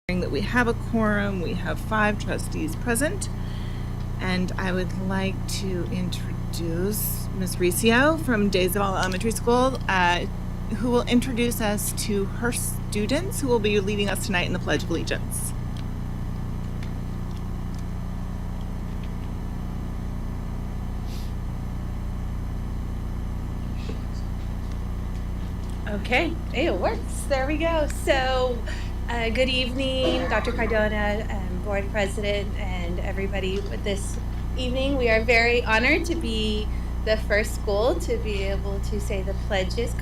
That we have a quorum. We have 5 trustees present, and I would like to introduce Ms. Riccio from Daysville Elementary School, who will introduce us to her students who will be leading us tonight in the Pledge of Allegiance. Okay, it works. There we go. So, good evening, Dr. Cardona, Board President, and everybody. This evening, we are very honored to be the first school to be able to say the pledges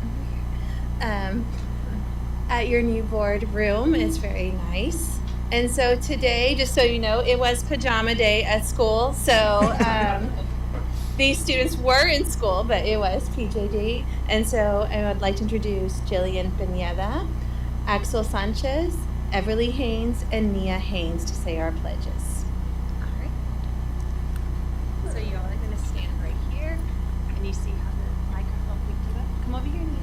at your new board room. It's very nice. And so today, just so you know, it was pajama day at school. So these students were in school, but it was PJD. And so I would like to introduce Jillian Pineda, Axel Sanchez, Everly Haynes, and Nia Haynes to say our pledges. All right. So you all are going to stand right here, and you see how the microphone picked it up. Come over here, Nia.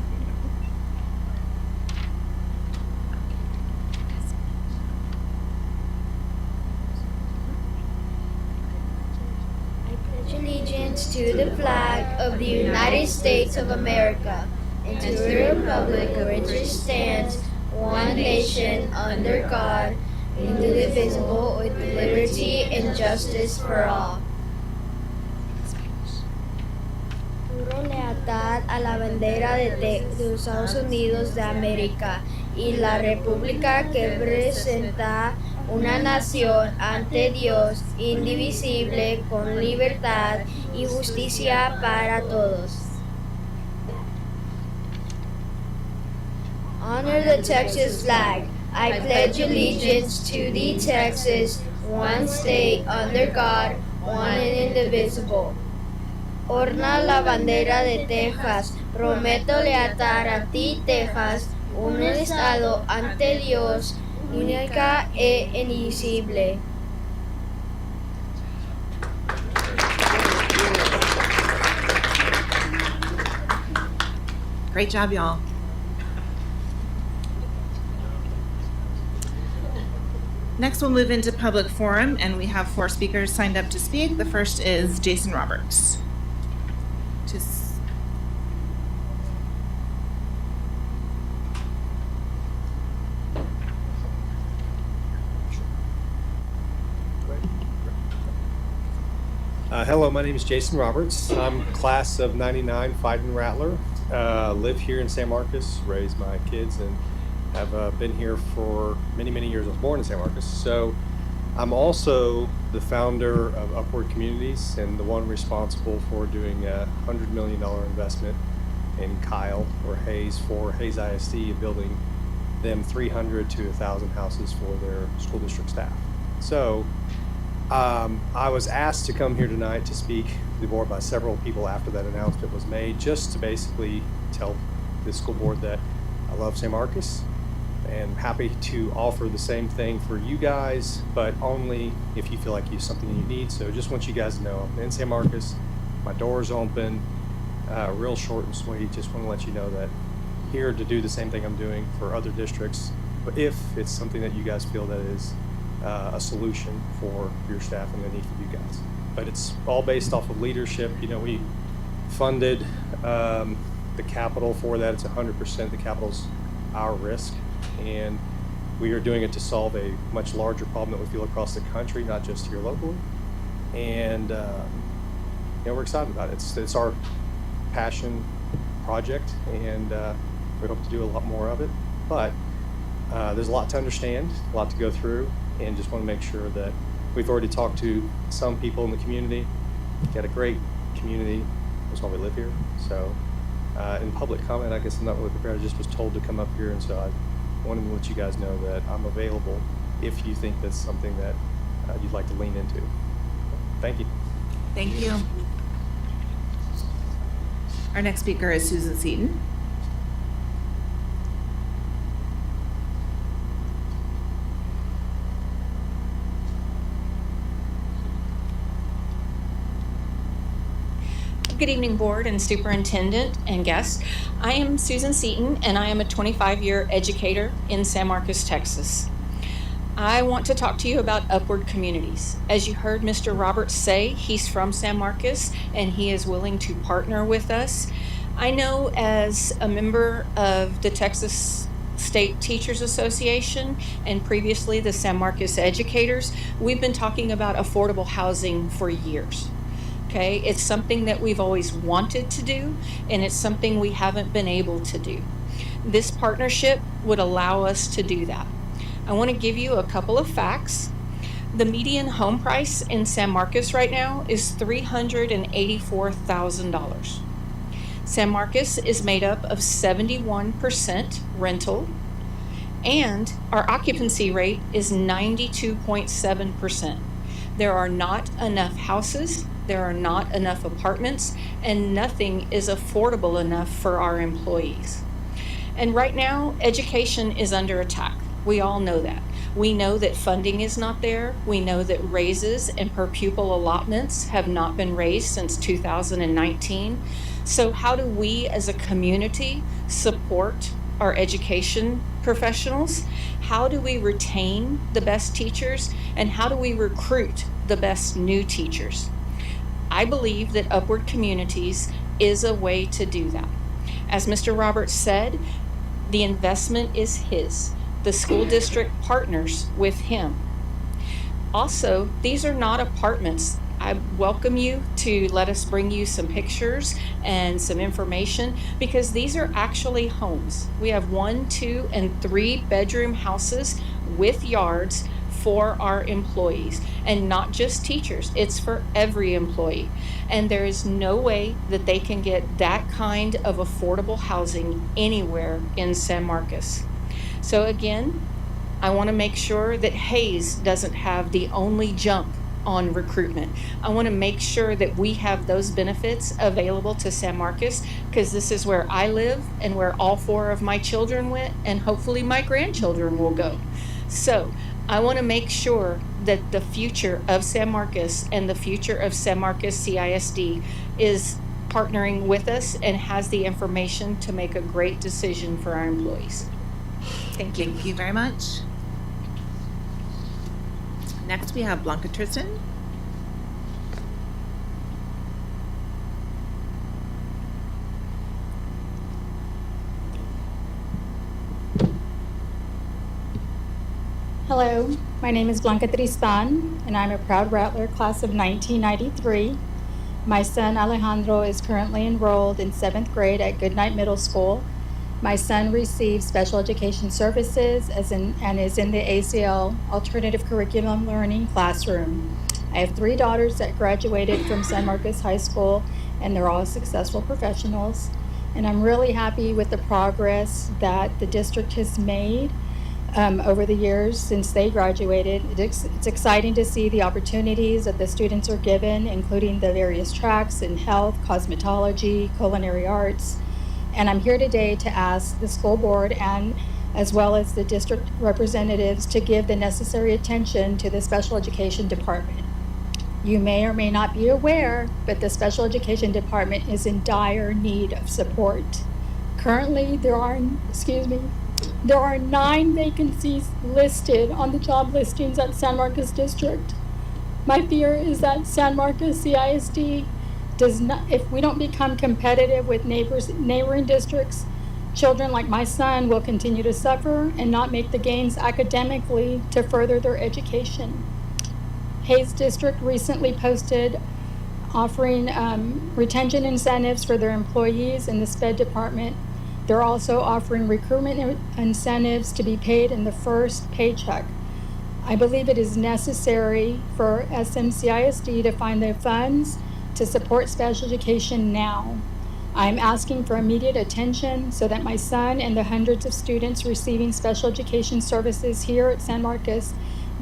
Allegiance to the flag of the United States of America and to the republic for which it stands, one nation, under God, indivisible, with liberty and justice for all. Juro lealtad a la bandera de los Estados Unidos de América y la república que representa una nación ante Dios, indivisible, con libertad y justicia para todos. Honor the Texas flag. I pledge allegiance to the Texas, one state, under God, one and indivisible. Orna la bandera de Texas. Prometo lealtad a ti, Texas, un estado ante Dios, única e indivisible. Great job, y'all. Next, we'll move into public forum, and we have 4 speakers signed up to speak. The first is Jason Roberts. Hello, my name is Jason Roberts. I'm class of 99 Fighting Rattler. Live here in San Marcos, raised my kids, and have been here for many, many years. I was born in San Marcos. So I'm also the founder of Upward Communities and the one responsible for doing a $100 million investment in Kyle or Hayes for Hayes CISD and building them 300 to 1,000 houses for their school district staff. So I was asked to come here tonight to speak to the board by several people after that announcement was made, just to basically tell the school board that I love San Marcos and happy to offer the same thing for you guys, but only if you feel like you have something you need. So just want you guys to know I'm in San Marcos, my door's open, real short and sweet. Just want to let you know that here to do the same thing I'm doing for other districts, but if it's something that you guys feel that is a solution for your staff and the need for you guys. But it's all based off of leadership. You know, we funded the capital for that. It's 100%. The capital's our risk, and we are doing it to solve a much larger problem that we feel across the country, not just here locally. And you know, we're excited about it. It's our passion project, and we hope to do a lot more of it. But there's a lot to understand, a lot to go through, and just want to make sure that we've already talked to some people in the community. Got a great community. That's why we live here. So in public comment, I guess I'm not really prepared. I just was told to come up here, and so I wanted to let you guys know that I'm available if you think that's something that you'd like to lean into. Thank you. Thank you. Our next speaker is Susan Seaton. Good evening, board and superintendent and guests. I am Susan Seaton, and I am a 25-year educator in San Marcos, Texas. I want to talk to you about Upward Communities. As you heard Mr. Roberts say, he's from San Marcos and he is willing to partner with us. I know as a member of the Texas State Teachers Association and previously the San Marcos Educators, we've been talking about affordable housing for years. Okay, it's something that we've always wanted to do, and it's something we haven't been able to do. This partnership would allow us to do that. I want to give you a couple of facts. The median home price in San Marcos right now is $384,000. San Marcos is made up of 71% rental, and our occupancy rate is 92.7%. There are not enough houses, there are not enough apartments, and nothing is affordable enough for our employees. And right now, education is under attack. We all know that. We know that funding is not there. We know that raises and per pupil allotments have not been raised since 2019. So how do we as a community support our education professionals? How do we retain the best teachers? And how do we recruit the best new teachers? I believe that Upward Communities is a way to do that. As Mr. Roberts said, the investment is his. The school district partners with him. Also, these are not apartments. I welcome you to let us bring you some pictures and some information because these are actually homes. We have 1, 2, and 3 bedroom houses with yards for our employees, and not just teachers, it's for every employee. And there is no way that they can get that kind of affordable housing anywhere in San Marcos. So again, I want to make sure that Hayes doesn't have the only jump on recruitment. I want to make sure that we have those benefits available to San Marcos because this is where I live and where all 4 of my children went, and hopefully my grandchildren will go. So I want to make sure that the future of San Marcos and the future of San Marcos CISD is partnering with us and has the information to make a great decision for our employees. Thank you. Thank you very much. Next, we have Blanca Tristan. Hello, my name is Blanca Tristan, and I'm a proud Rattler, class of 1993. My son Alejandro is currently enrolled in 7th grade at Goodnight Middle School. My son receives special education services and is in the ACL Alternative Curriculum Learning classroom. I have 3 daughters that graduated from San Marcos High School, and they're all successful professionals. And I'm really happy with the progress that the district has made over the years since they graduated. It's exciting to see the opportunities that the students are given, including the various tracks in health, cosmetology, culinary arts. And I'm here today to ask the school board and as well as the district representatives to give the necessary attention to the special education department. You may or may not be aware, but the special education department is in dire need of support. Currently, there are 9 vacancies listed on the job listings at San Marcos District. My fear is that San Marcos CISD does not, if we don't become competitive with neighboring districts, children like my son will continue to suffer and not make the gains academically to further their education. Hayes District recently posted offering retention incentives for their employees in the SPED department. They're also offering recruitment incentives to be paid in the first paycheck. I believe it is necessary for SMCISD to find the funds to support special education now. I'm asking for immediate attention so that my son and the hundreds of students receiving special education services here at San Marcos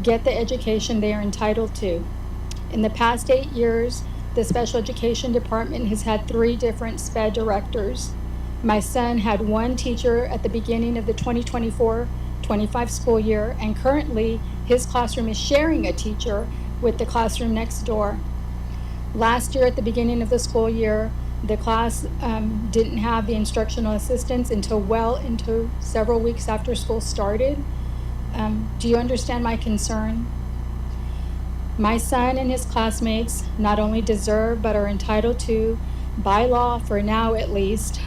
get the education they are entitled to. In the past 8 years, the special education department has had 3 different SPED directors. My son had 1 teacher at the beginning of the 2024-25 school year, and currently his classroom is sharing a teacher with the classroom next door. Last year at the beginning of the school year, the class didn't have the instructional assistants until well into several weeks after school started. Do you understand my concern? My son and his classmates not only deserve but are entitled to, by law for now at least,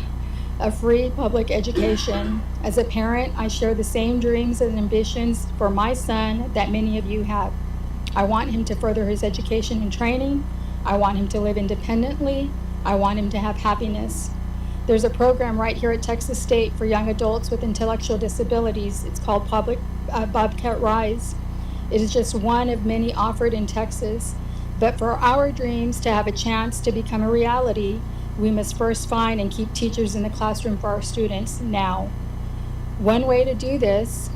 a free public education. As a parent, I share the same dreams and ambitions for my son that many of you have. I want him to further his education and training. I want him to live independently. I want him to have happiness. There's a program right here at Texas State for young adults with intellectual disabilities. It's called Bobcat Rise. It is just one of many offered in Texas. But for our dreams to have a chance to become a reality, we must first find and keep teachers in the classroom for our students now. One way to do this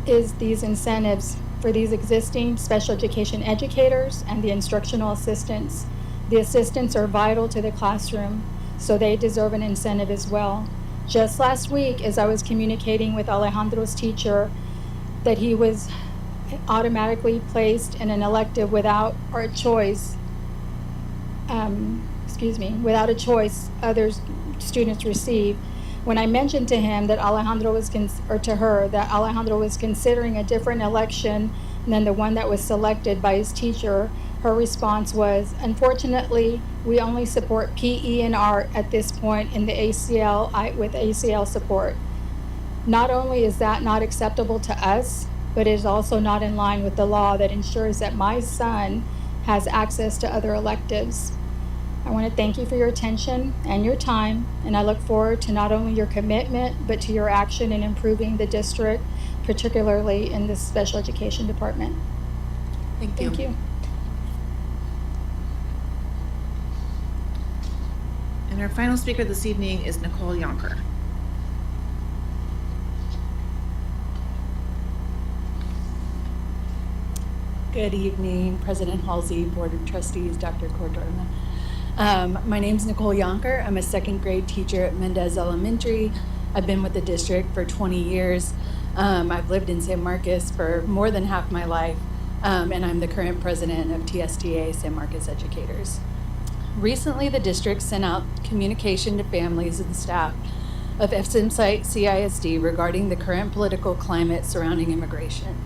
is these incentives for these existing special education educators and the instructional assistants. The assistants are vital to the classroom, so they deserve an incentive as well. Just last week, as I was communicating with Alejandro's teacher, that he was automatically placed in an elective without a choice, without a choice others students receive. When I mentioned to him that Alejandro was, to her, that Alejandro was considering a different election than the one that was selected by his teacher, her response was, unfortunately, we only support PE and art at this point in the ACL with ACL support. Not only is that not acceptable to us, but it is also not in line with the law that ensures that my son has access to other electives. I want to thank you for your attention and your time, and I look forward to not only your commitment, but to your action in improving the district, particularly in the special education department. Thank you. Thank you. And our final speaker this evening is Nicole Yonker. Good evening, President Halsey, Board of Trustees, Dr. Cordona. My name's Nicole Yonker. I'm a second grade teacher at Mendez Elementary. I've been with the district for 20 years. I've lived in San Marcos for more than half my life, and I'm the current president of TSTA, San Marcos Educators. Recently, the district sent out communication to families and staff of FSIM-Site CISD regarding the current political climate surrounding immigration.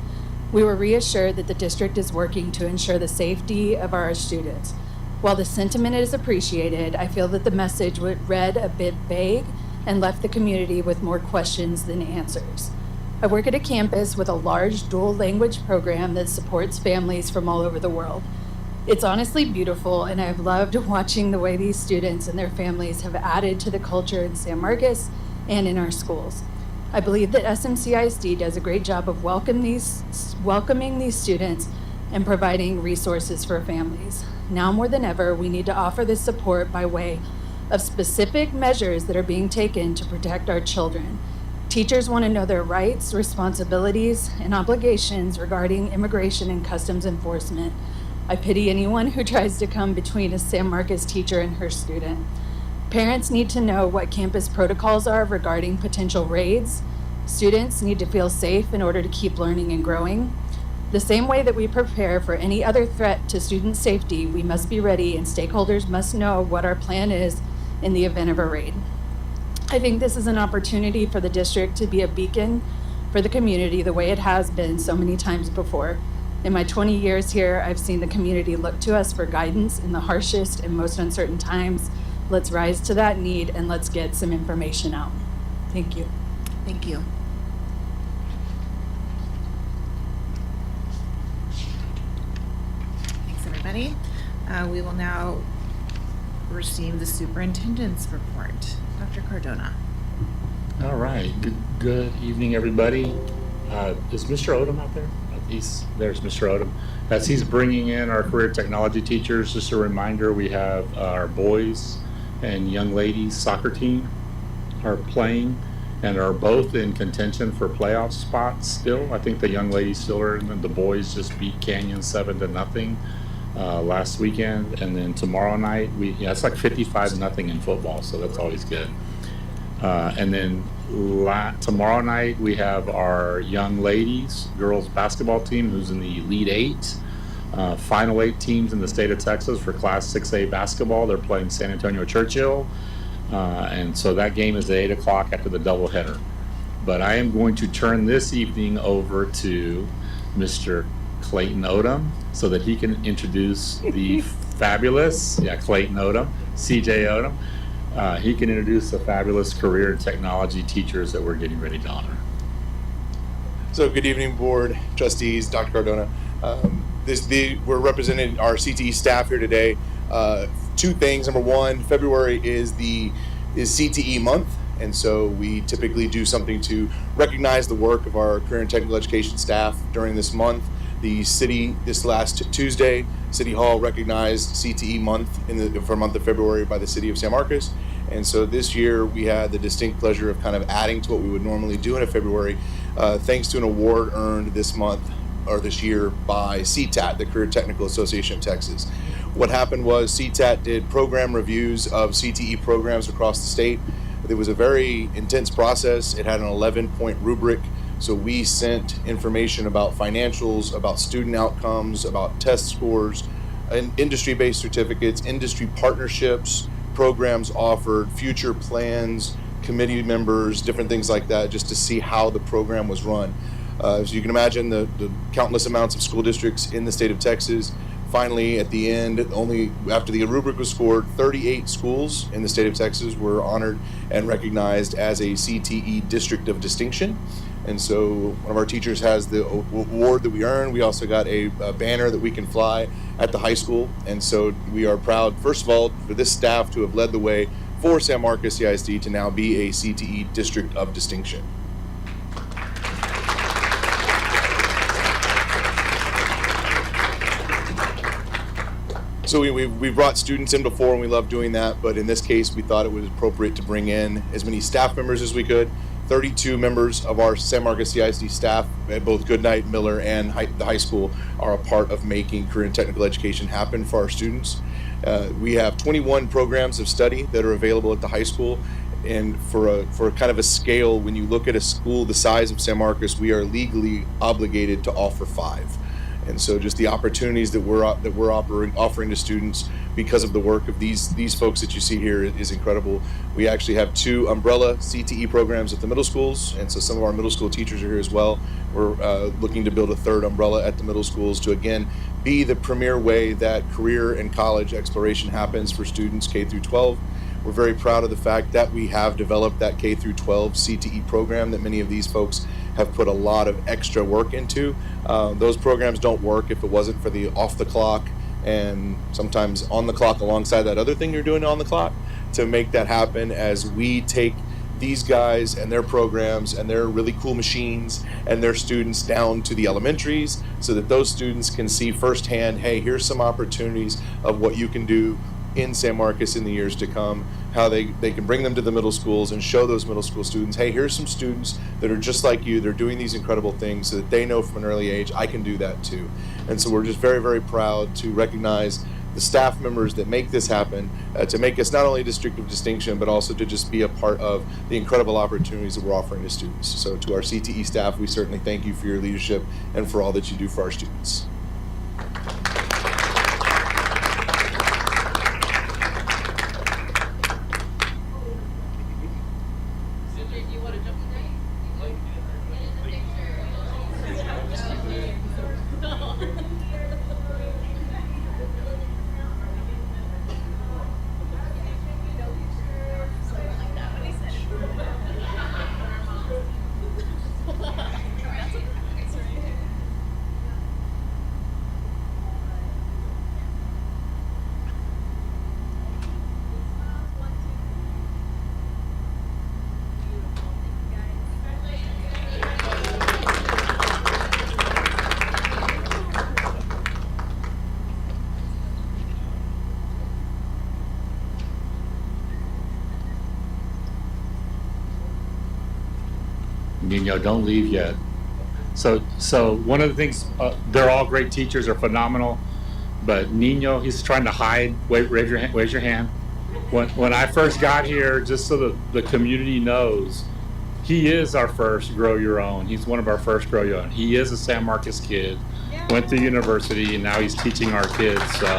We were reassured that the district is working to ensure the safety of our students. While the sentiment is appreciated, I feel that the message read a bit vague and left the community with more questions than answers. I work at a campus with a large dual language program that supports families from all over the world. It's honestly beautiful, and I've loved watching the way these students and their families have added to the culture in San Marcos and in our schools. I believe that SMCISD does a great job of welcoming these students and providing resources for families. Now more than ever, we need to offer this support by way of specific measures that are being taken to protect our children. Teachers want to know their rights, responsibilities, and obligations regarding immigration and customs enforcement. I pity anyone who tries to come between a San Marcos teacher and her student. Parents need to know what campus protocols are regarding potential raids. Students need to feel safe in order to keep learning and growing. The same way that we prepare for any other threat to student safety, we must be ready, and stakeholders must know what our plan is in the event of a raid. I think this is an opportunity for the district to be a beacon for the community the way it has been so many times before. In my 20 years here, I've seen the community look to us for guidance in the harshest and most uncertain times. Let's rise to that need and let's get some information out. Thank you. Thank you. Thanks, everybody. We will now receive the superintendent's report. Dr. Cardona. All right. Good evening, everybody. Is Mr. Odom out there? There's Mr. Odom. As he's bringing in our career technology teachers, just a reminder, we have our boys and young ladies soccer team are playing and are both in contention for playoff spots still. I think the young ladies still are in them. The boys just beat Canyon 7-0 last weekend, and then tomorrow night it's like 55-0 in football, so that's always good. And then tomorrow night we have our young ladies girls basketball team who's in the Elite 8, Final 8 teams in the state of Texas for Class 6A basketball. They're playing San Antonio Churchill, and so that game is at 8 o'clock after the doubleheader. but I am going to turn this evening over to Mr. Clayton Odom so that he can introduce the fabulous, Clayton Odom, CJ Odom. He can introduce the fabulous career and technology teachers that we're getting ready to honor. So good evening, board, trustees, Dr. Cardona. We're representing our CTE staff here today. Two things. Number one, February is CTE month, and so we typically do something to recognize the work of our career and technical education staff during this month. The city, this last Tuesday, City Hall recognized CTE month for month of February by the city of San Marcos. And so this year we had the distinct pleasure of kind of adding to what we would normally do in a February, thanks to an award earned this month or this year by CTAT, the Career Technical Association of Texas. What happened was CTAT did program reviews of CTE programs across the state. It was a very intense process. It had an 11-point rubric. So we sent information about financials, about student outcomes, about test scores, and industry-based certificates, industry partnerships, programs offered, future plans, committee members, different things like that, just to see how the program was run. As you can imagine, the countless amounts of school districts in the state of Texas. Finally, at the end, only after the rubric was scored, 38 schools in the state of Texas were honored and recognized as a CTE District of Distinction. And so one of our teachers has the award that we earned. We also got a banner that we can fly at the high school. And so we are proud, first of all, for this staff to have led the way for San Marcos CISD to now be a CTE District of Distinction. So we brought students in before, and we love doing that, but in this case we thought it was appropriate to bring in as many staff members as we could. 32 members of our San Marcos CISD staff at both Goodnight, Miller, and the high school are a part of making career and technical education happen for our students. We have 21 programs of study that are available at the high school, and for kind of a scale, when you look at a school the size of San Marcos, we are legally obligated to offer 5. And so just the opportunities that we're offering to students because of the work of these folks that you see here is incredible. We actually have 2 umbrella CTE programs at the middle schools, and so some of our middle school teachers are here as well. We're looking to build a 3rd umbrella at the middle schools to again be the premier way that career and college exploration happens for students K through 12. We're very proud of the fact that we have developed that K through 12 CTE program that many of these folks have put a lot of extra work into. Those programs don't work if it wasn't for the off the clock and sometimes on the clock alongside that other thing you're doing on the clock to make that happen, as we take these guys and their programs and their really cool machines and their students down to the elementaries so that those students can see firsthand, hey, here's some opportunities of what you can do in San Marcos in the years to come, how they can bring them to the middle schools and show those middle school students, hey, here's some students that are just like you, they're doing these incredible things, so that they know from an early age, I can do that too. And so we're just very, very proud to recognize the staff members that make this happen, to make us not only a district of distinction, but also to just be a part of the incredible opportunities that we're offering to students. So to our CTE staff, we certainly thank you for your leadership and for all that you do for our students. Nino, don't leave yet. So one of the things, they're all great teachers, are phenomenal, but Nino, he's trying to hide. Wait, raise your hand. When I first got here, just so the community knows, he is our first Grow Your Own. He's one of our first Grow Your Own. He is a San Marcos kid, went through university, and now he's teaching our kids. So,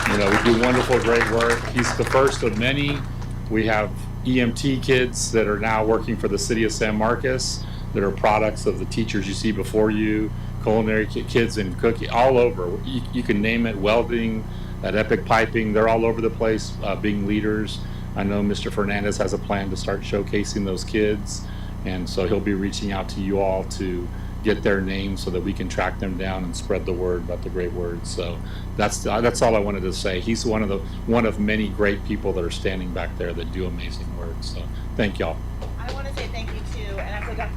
we do wonderful, great work. He's the first of many. We have EMT kids that are now working for the city of San Marcos, that are products of the teachers you see before you, culinary kids and cooking, all over. You can name it, welding, at Epic Piping, they're all over the place being leaders. I know Mr. Fernandez has a plan to start showcasing those kids, and so he'll be reaching out to you all to get their names so that we can track them down and spread the word about the great words. So that's all I wanted to say. He's one of many great people that are standing back there that do amazing work. So thank y'all. I want to say thank you too, and I forgot.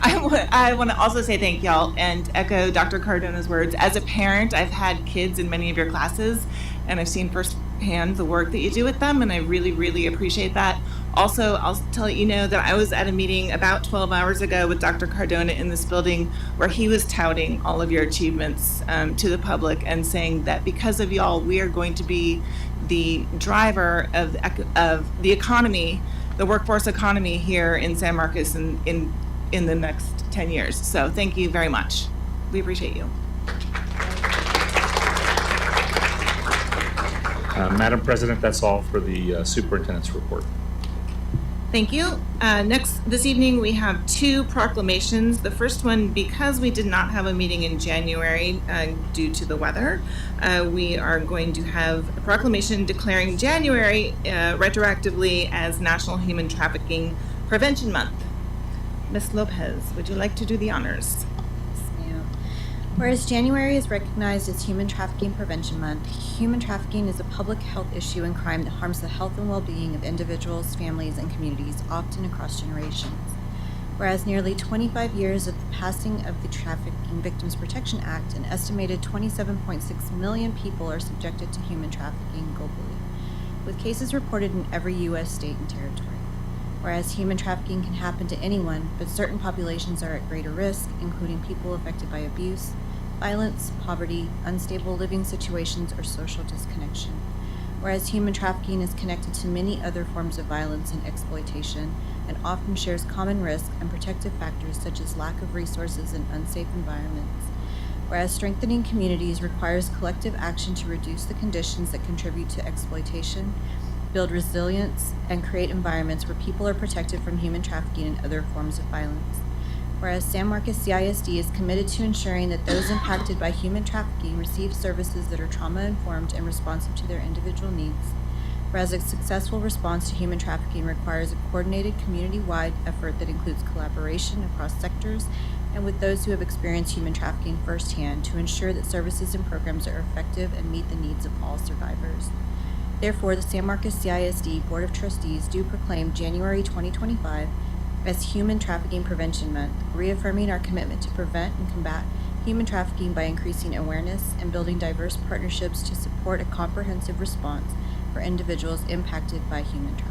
I want to also say thank y'all and echo Dr. Cardona's words. As a parent, I've had kids in many of your classes, and I've seen firsthand the work that you do with them, and I really, really appreciate that. Also, I'll tell you know that I was at a meeting about 12 hours ago with Dr. Cardona in this building where he was touting all of your achievements to the public and saying that because of y'all, we are going to be the driver of the economy, the workforce economy here in San Marcos in the next 10 years. So thank you very much. We appreciate you. Madam President, that's all for the superintendent's report. Thank you. Next, this evening, we have two proclamations. The first one, because we did not have a meeting in January due to the weather, we are going to have a proclamation declaring January retroactively as National Human Trafficking Prevention Month. Ms. Lopez, would you like to do the honors? Whereas January is recognized as Human Trafficking Prevention Month, human trafficking is a public health issue and crime that harms the health and well-being of individuals, families, and communities, often across generations. Whereas nearly 25 years of the passing of the Trafficking Victims Protection Act, an estimated 27.6 million people are subjected to human trafficking globally, with cases reported in every U.S. state and territory. Whereas human trafficking can happen to anyone, but certain populations are at greater risk, including people affected by abuse, violence, poverty, unstable living situations, or social disconnection. Whereas human trafficking is connected to many other forms of violence and exploitation, and often shares common risks and protective factors such as lack of resources and unsafe environments. Whereas strengthening communities requires collective action to reduce the conditions that contribute to exploitation, build resilience, and create environments where people are protected from human trafficking and other forms of violence. Whereas San Marcos CISD is committed to ensuring that those impacted by human trafficking receive services that are trauma-informed and responsive to their individual needs. Whereas a successful response to human trafficking requires a coordinated community-wide effort that includes collaboration across sectors and with those who have experienced human trafficking firsthand to ensure that services and programs are effective and meet the needs of all survivors. Therefore, the San Marcos CISD Board of Trustees do proclaim January 2025 as Human Trafficking Prevention Month, reaffirming our commitment to prevent and combat human trafficking by increasing awareness and building diverse partnerships to support a comprehensive response for individuals impacted by human trafficking.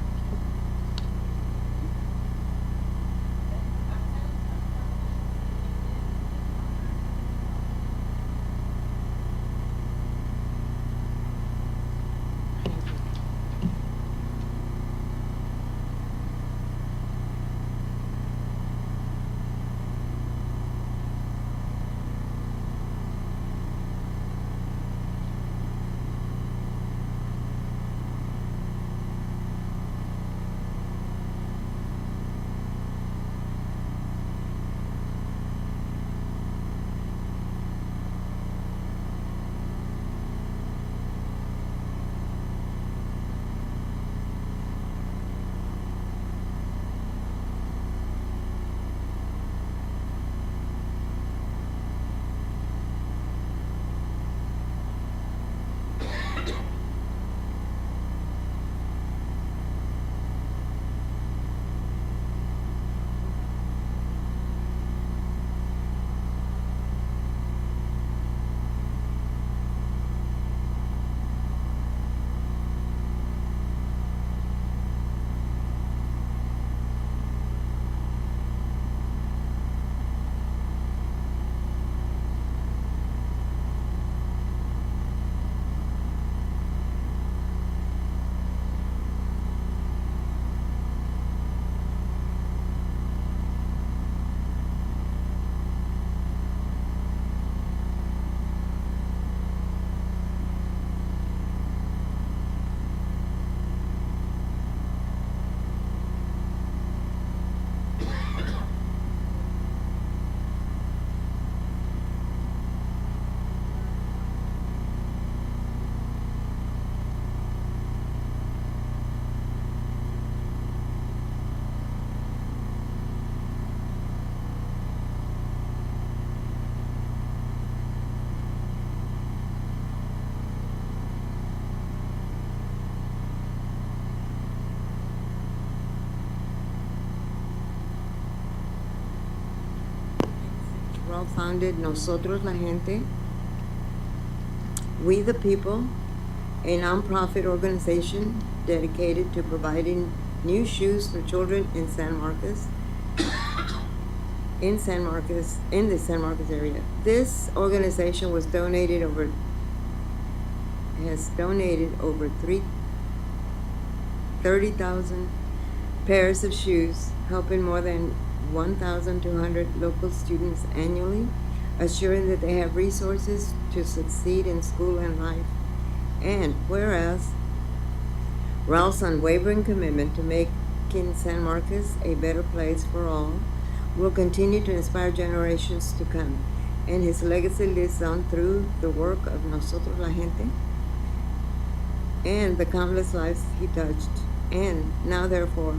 founded Nosotros la Gente, We the People, a nonprofit organization dedicated to providing new shoes for children in San Marcos, in the San Marcos area. This organization has donated over 30,000 pairs of shoes, helping more than 1,200 local students annually, assuring that they have resources to succeed in school and life. And whereas Ralph's unwavering commitment to making San Marcos a better place for all will continue to inspire generations to come, and his legacy lives on through the work of Nosotros la Gente and the countless lives he touched. And now, therefore,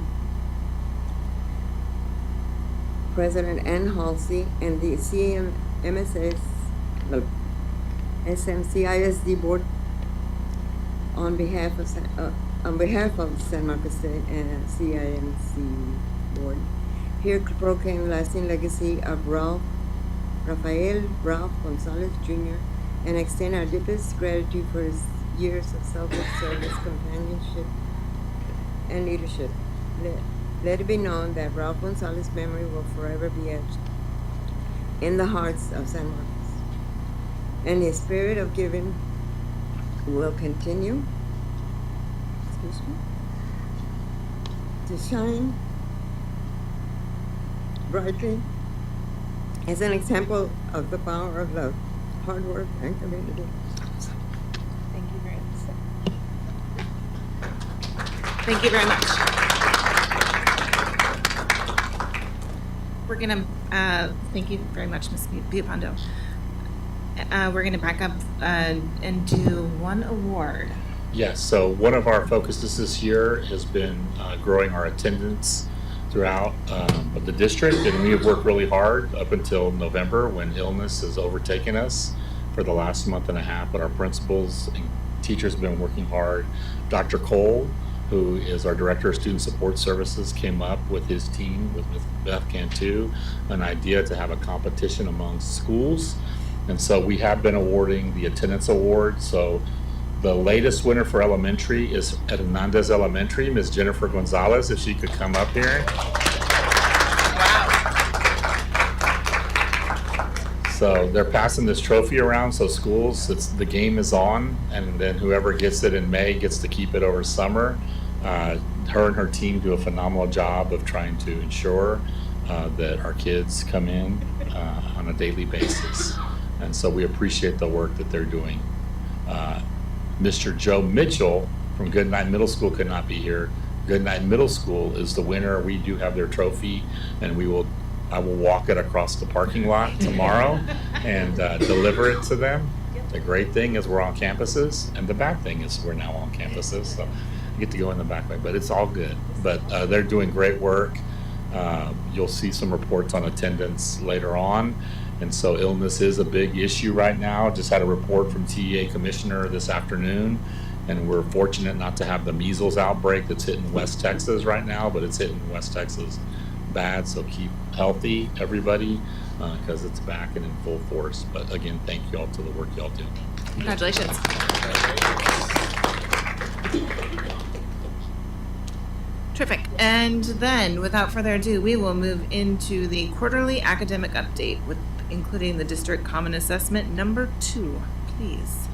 President Ann Halsey and the CISD board, on behalf of San Marcos State and CIMC board, here proclaim lasting legacy of Rafael Ralph Gonzalez Jr. and extend our deepest gratitude for his years of selfless service, companionship, and leadership. Let it be known that Ralph Gonzalez's memory will forever be etched in the hearts of San Marcos, and his spirit of giving will continue to shine brightly as an example of the power of love, hard work, and community. Thank you very much. Thank you very much. We're gonna, thank you very much, Ms. Biapondo. We're gonna back up and do one award. Yes, so one of our focuses this year has been growing our attendance throughout the district, and we have worked really hard up until November when illness has overtaken us for the last month and a half, but our principals and teachers have been working hard. Dr. Cole, who is our Director of Student Support Services, came up with his team, with Beth Cantu, an idea to have a competition among schools. And so we have been awarding the attendance award. So the latest winner for elementary is at Hernandez Elementary, Ms. Jennifer Gonzalez, if she could come up here. So they're passing this trophy around, so schools, the game is on, and then whoever gets it in May gets to keep it over summer. Her and her team do a phenomenal job of trying to ensure that our kids come in on a daily basis. And so we appreciate the work that they're doing. Mr. Joe Mitchell from Goodnight Middle School could not be here. Goodnight Middle School is the winner. We do have their trophy, and I will walk it across the parking lot tomorrow and deliver it to them. The great thing is we're on campuses, and the bad thing is we're now on campuses, so I get to go in the back way, but it's all good. But they're doing great work. You'll see some reports on attendance later on. And so illness is a big issue right now. Just had a report from II.A. Commissioner this afternoon, and we're fortunate not to have the measles outbreak that's hitting West Texas right now, but it's hitting West Texas bad. So keep healthy, everybody, because it's back and in full force. But again, thank you all to the work y'all do. Congratulations. Terrific. And then, without further ado, we will move into the quarterly academic update, including the district common assessment number 2, please.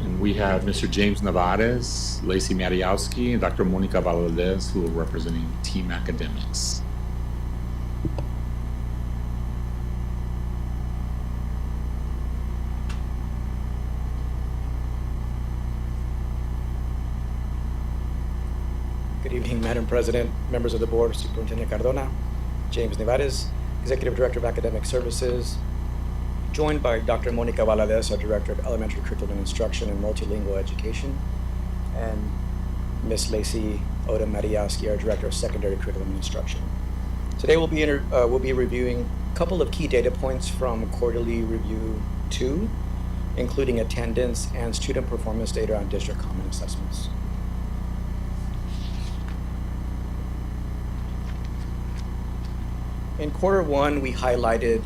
And we have Mr. James Navarez, Lacey Mariowski, and Dr. Monica Valadez, who are representing Team Academics. Good evening, Madam President, members of the board, Superintendent Cardona, James Nevarez, Executive Director of Academic Services, joined by Dr. Monica Valadez, our Director of Elementary Curriculum Instruction and Multilingual Education, and Ms. Lacey Oda Mariowski, our Director of Secondary Curriculum Instruction. Today we'll be reviewing a couple of key data points from Quarterly Review 2, including attendance and student performance data on district common assessments. In quarter 1, we highlighted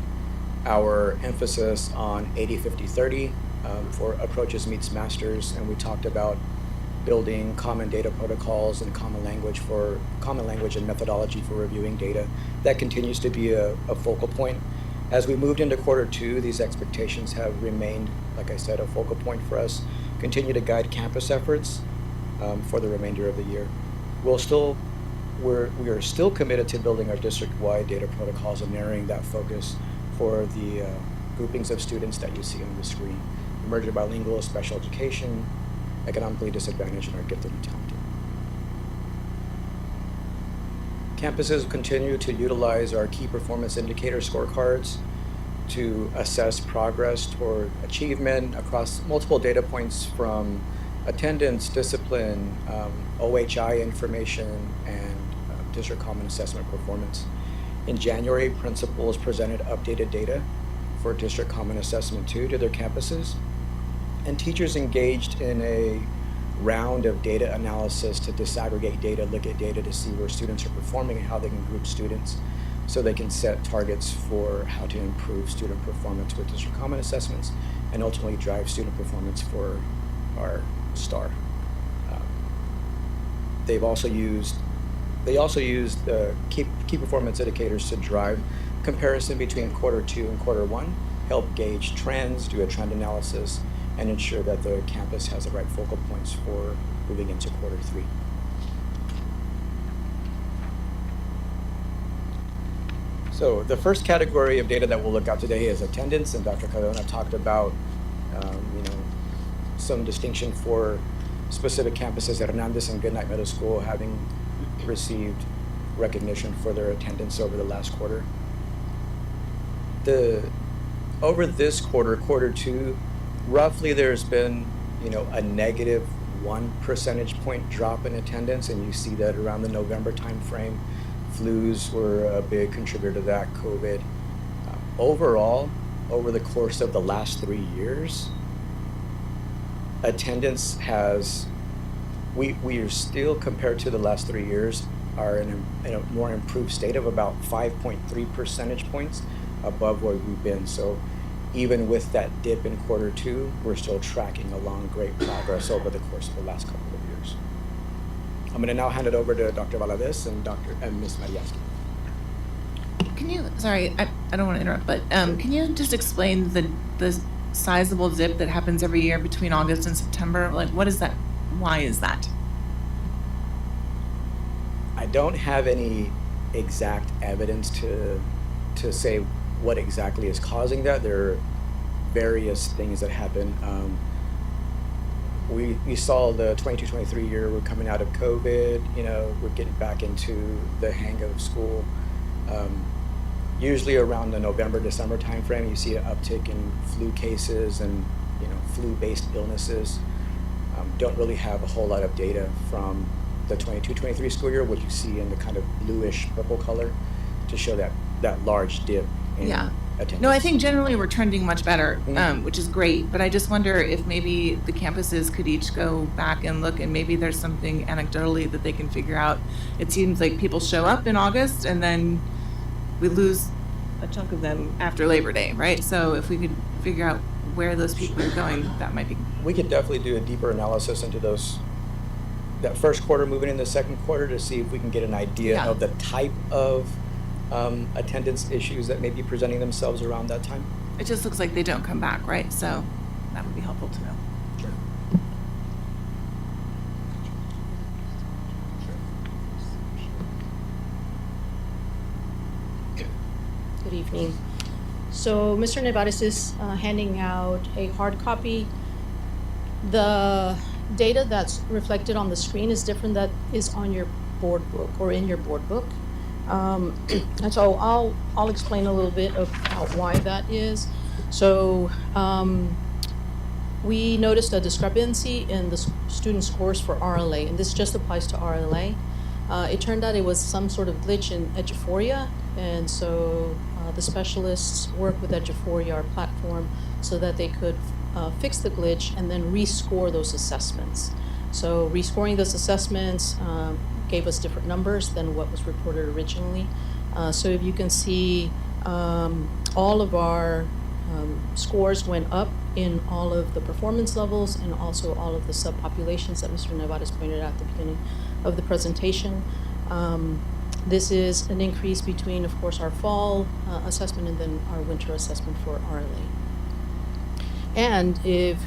our emphasis on 80-50-30 for approaches meets masters, and we talked about building common data protocols and common language and methodology for reviewing data. That continues to be a focal point. As we moved into Q2, these expectations have remained, like I said, a focal point for us. Continue to guide campus efforts for the remainder of the year. We are still committed to building our district-wide data protocols and narrowing that focus for the groupings of students that you see on the screen: emerging bilingual, special education, economically disadvantaged, and our gifted and talented. Campuses continue to utilize our key performance indicator scorecards to assess progress toward achievement across multiple data points from attendance, discipline, OHI information, and district common assessment performance. In January, principals presented updated data for District Common Assessment 2 to their campuses, and teachers engaged in a round of data analysis to disaggregate data, look at data to see where students are performing and how they can group students so they can set targets for how to improve student performance with District Common Assessments and ultimately drive student performance for our STAR. They also used the key performance indicators to drive comparison between Q2 and Q1, help gauge trends, do a trend analysis, and ensure that the campus has the right focal points for moving into Q3. So the first category of data that we'll look at today is attendance, and Dr. Cardona talked about some distinction for specific campuses at Hernandez and Goodnight Middle School having received recognition for their attendance over the last quarter. Over this quarter, Q2, roughly there's been a negative 1 percentage point drop in attendance, and you see that around the November timeframe. Flus were a big contributor to that, COVID. Overall, over the course of the last 3 years, attendance we are still, compared to the last 3 years, are in a more improved state of about 5.3 percentage points above where we've been. So even with that dip in Q2, we're still tracking along great progress over the course of the last couple of years. I'm going to now hand it over to Dr. Valadez and Ms. Mariaski. Sorry, I don't want to interrupt, but can you just explain the sizable dip that happens every year between August and September? Like, what is that? Why is that? I don't have any exact evidence to say what exactly is causing that. There are various things that happen. We saw the 22-23 year, we're coming out of COVID, we're getting back into the hang of school. Usually around the November, December timeframe, you see an uptick in flu cases and flu-based illnesses. Don't really have a whole lot of data from the 22-23 school year, what you see in the kind of bluish purple color to show that large dip in attendance. No, I think generally we're trending much better, which is great. But I just wonder if maybe the campuses could each go back and look, and maybe there's something anecdotally that they can figure out. It seems like people show up in August and then we lose a chunk of them after Labor Day, right? So if we could figure out where those people are going, that might be. We could definitely do a deeper analysis into that first quarter moving into the second quarter to see if we can get an idea of the type of attendance issues that may be presenting themselves around that time. It just looks like they don't come back, right? So that would be helpful to know. Sure. Good evening. So Mr. Nevares is handing out a hard copy. The data that's reflected on the screen is different that is on your board book or in your board book. And so I'll explain a little bit about why that is. So we noticed a discrepancy in the student scores for RLA, and this just applies to RLA. It turned out it was some sort of glitch in Eduphoria, and so the specialists worked with Eduphoria, our platform, so that they could fix the glitch and then rescore those assessments. So rescoring those assessments gave us different numbers than what was reported originally. So if you can see All of our scores went up in all of the performance levels and also all of the subpopulations that Mr. Nevares pointed out at the beginning of the presentation. This is an increase between, of course, our fall assessment and then our winter assessment for RLA. And if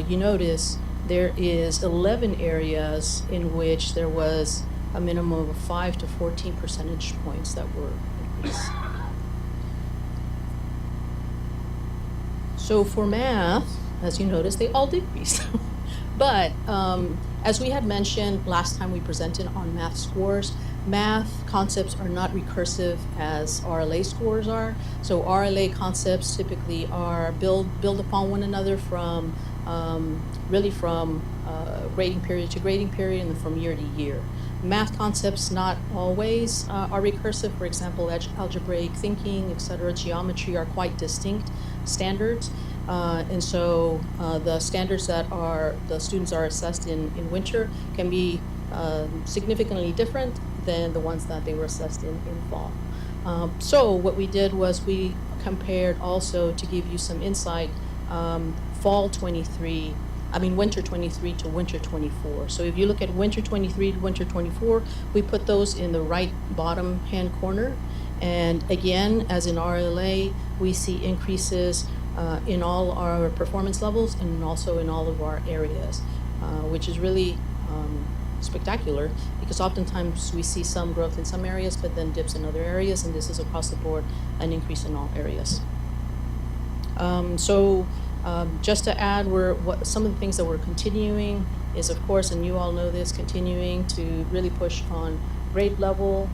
you notice, there is 11 areas in which there was a minimum of 5 to 14 percentage points that were increased. So for math, as you notice, they all decreased. But as we had mentioned last time we presented on math scores, math concepts are not recursive as RLA scores are. So RLA concepts typically are build upon one another from really from grading period to grading period and then from year to year. Math concepts not always are recursive. For example, algebraic thinking, etc., geometry are quite distinct standards. And so the standards that the students are assessed in winter can be significantly different than the ones that they were assessed in fall. So what we did was we compared also to give you some insight, winter 23 to winter 24. So if you look at winter 23 to winter 24, we put those in the right bottom hand corner. And again, as in RLA, we see increases in all our performance levels and also in all of our areas, which is really spectacular because oftentimes we see some growth in some areas but then dips in other areas, and this is across the board an increase in all areas. Just to add, some of the things that we're continuing is, of course, and you all know this, continuing to really push on grade level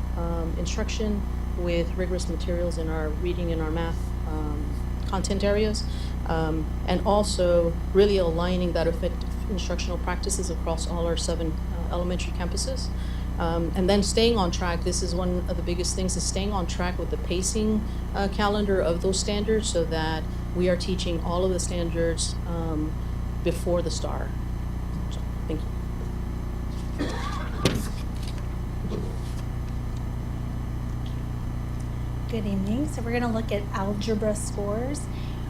instruction with rigorous materials in our reading and our math content areas, and also really aligning that effective instructional practices across all our 7 elementary campuses. And then staying on track, this is one of the biggest things, is staying on track with the pacing calendar of those standards so that we are teaching all of the standards before the STAR. So, thank you. Good evening. So we're going to look at algebra scores,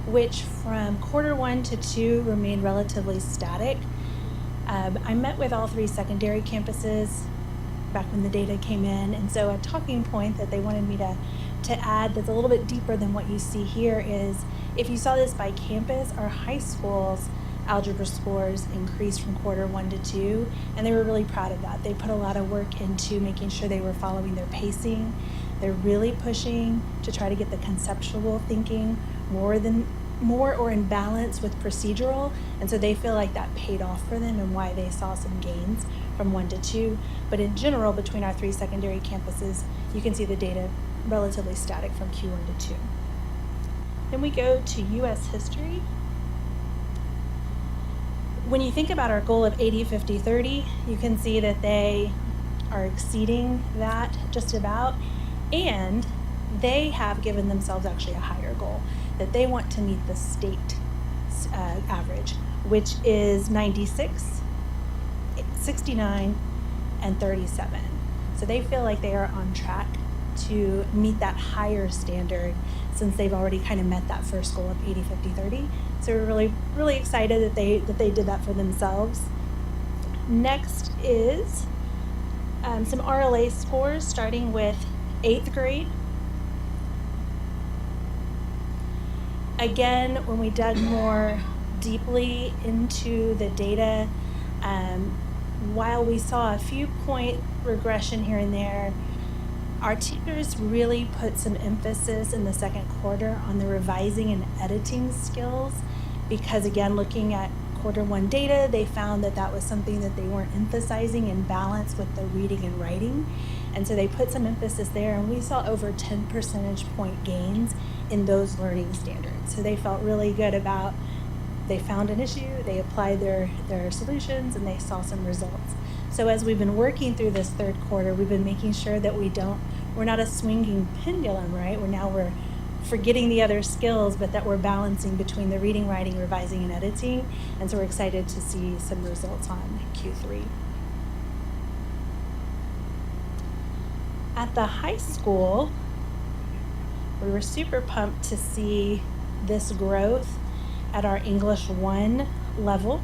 which from quarter 1 to 2 remained relatively static. I met with all 3 secondary campuses back when the data came in, and so a talking point that they wanted me to add that's a little bit deeper than what you see here is, if you saw this by campus, our high schools algebra scores increased from quarter 1 to 2, and they were really proud of that. They put a lot of work into making sure they were following their pacing. They're really pushing to try to get the conceptual thinking more or in balance with procedural, and so they feel like that paid off for them and why they saw some gains from 1 to 2. But in general, between our 3 secondary campuses, you can see the data relatively static from Q1 to 2. Then we go to U.S. history. When you think about our goal of 80, 50, 30, you can see that they are exceeding that just about, and they have given themselves actually a higher goal, that they want to meet the state average, which is 96, 69, and 37. So they feel like they are on track to meet that higher standard since they've already kind of met that first goal of 80, 50, 30. So we're really, really excited that they did that for themselves. Next is some RLA scores, starting with 8th grade. Again, when we dug more deeply into the data, while we saw a few point regression here and there, our teachers really put some emphasis in the second quarter on the revising and editing skills, because again, looking at quarter 1 data, they found that that was something that they weren't emphasizing in balance with the reading and writing. And so they put some emphasis there, and we saw over 10 percentage point gains in those learning standards. So they felt really good about, they found an issue, they applied their solutions, and they saw some results. So as we've been working through this third quarter, we've been making sure that we're not a swinging pendulum, right? We're forgetting the other skills, but that we're balancing between the reading, writing, revising, and editing. And so we're excited to see some results on Q3. At the high school, We were super pumped to see this growth at our English 1 level.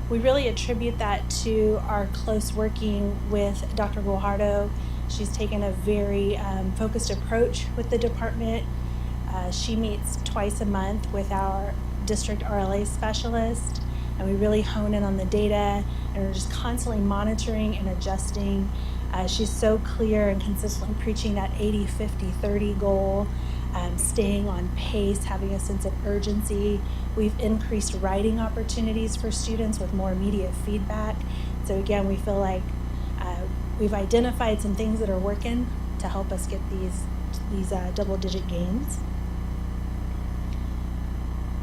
We really attribute that to our close working with Dr. Guajardo. She's taken a very focused approach with the department. She meets twice a month with our district RLA specialist, and we really hone in on the data, and we're just constantly monitoring and adjusting. She's so clear and consistently preaching that 80-50-30 goal, staying on pace, having a sense of urgency. We've increased writing opportunities for students with more immediate feedback. So again, we feel like we've identified some things that are working to help us get these double-digit gains.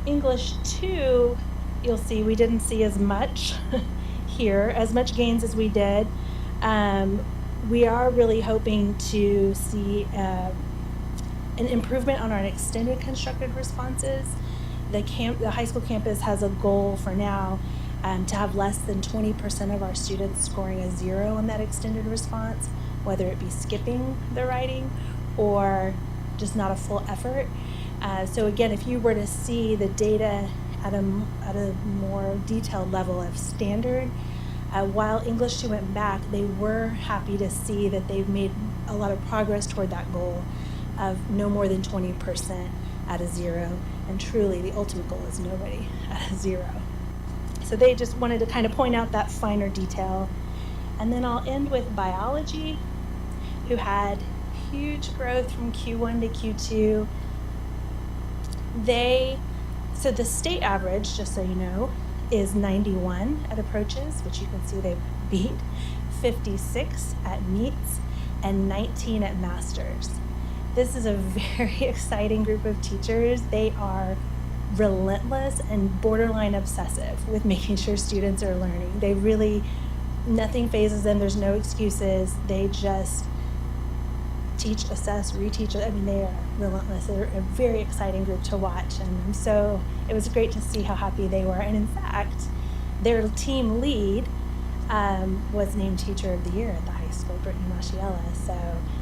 English 2, you'll see we didn't see as much here, as much gains as we did. We are really hoping to see an improvement on our extended constructed responses. The high school campus has a goal for now to have less than 20% of our students scoring a 0 on that extended response, whether it be skipping the writing or just not a full effort. So again, if you were to see the data at a more detailed level of standard, while English 2 went back, they were happy to see that they've made a lot of progress toward that goal of no more than 20% at a 0. And truly, the ultimate goal is nobody at a 0. So they just wanted to kind of point out that finer detail. And then I'll end with biology, who had huge growth from Q1 to Q2. So the state average, just so you know, is 91 at approaches, which you can see they beat, 56 at meets, and 19 at masters. This is a very exciting group of teachers. They are relentless and borderline obsessive with making sure students are learning. They really, nothing phases them. There's no excuses. They just teach, assess, reteach. I mean, they are relentless. They're a very exciting group to watch. And so it was great to see how happy they were. And in fact, their team lead was named Teacher of the Year at the high school, Brittany Masciella. So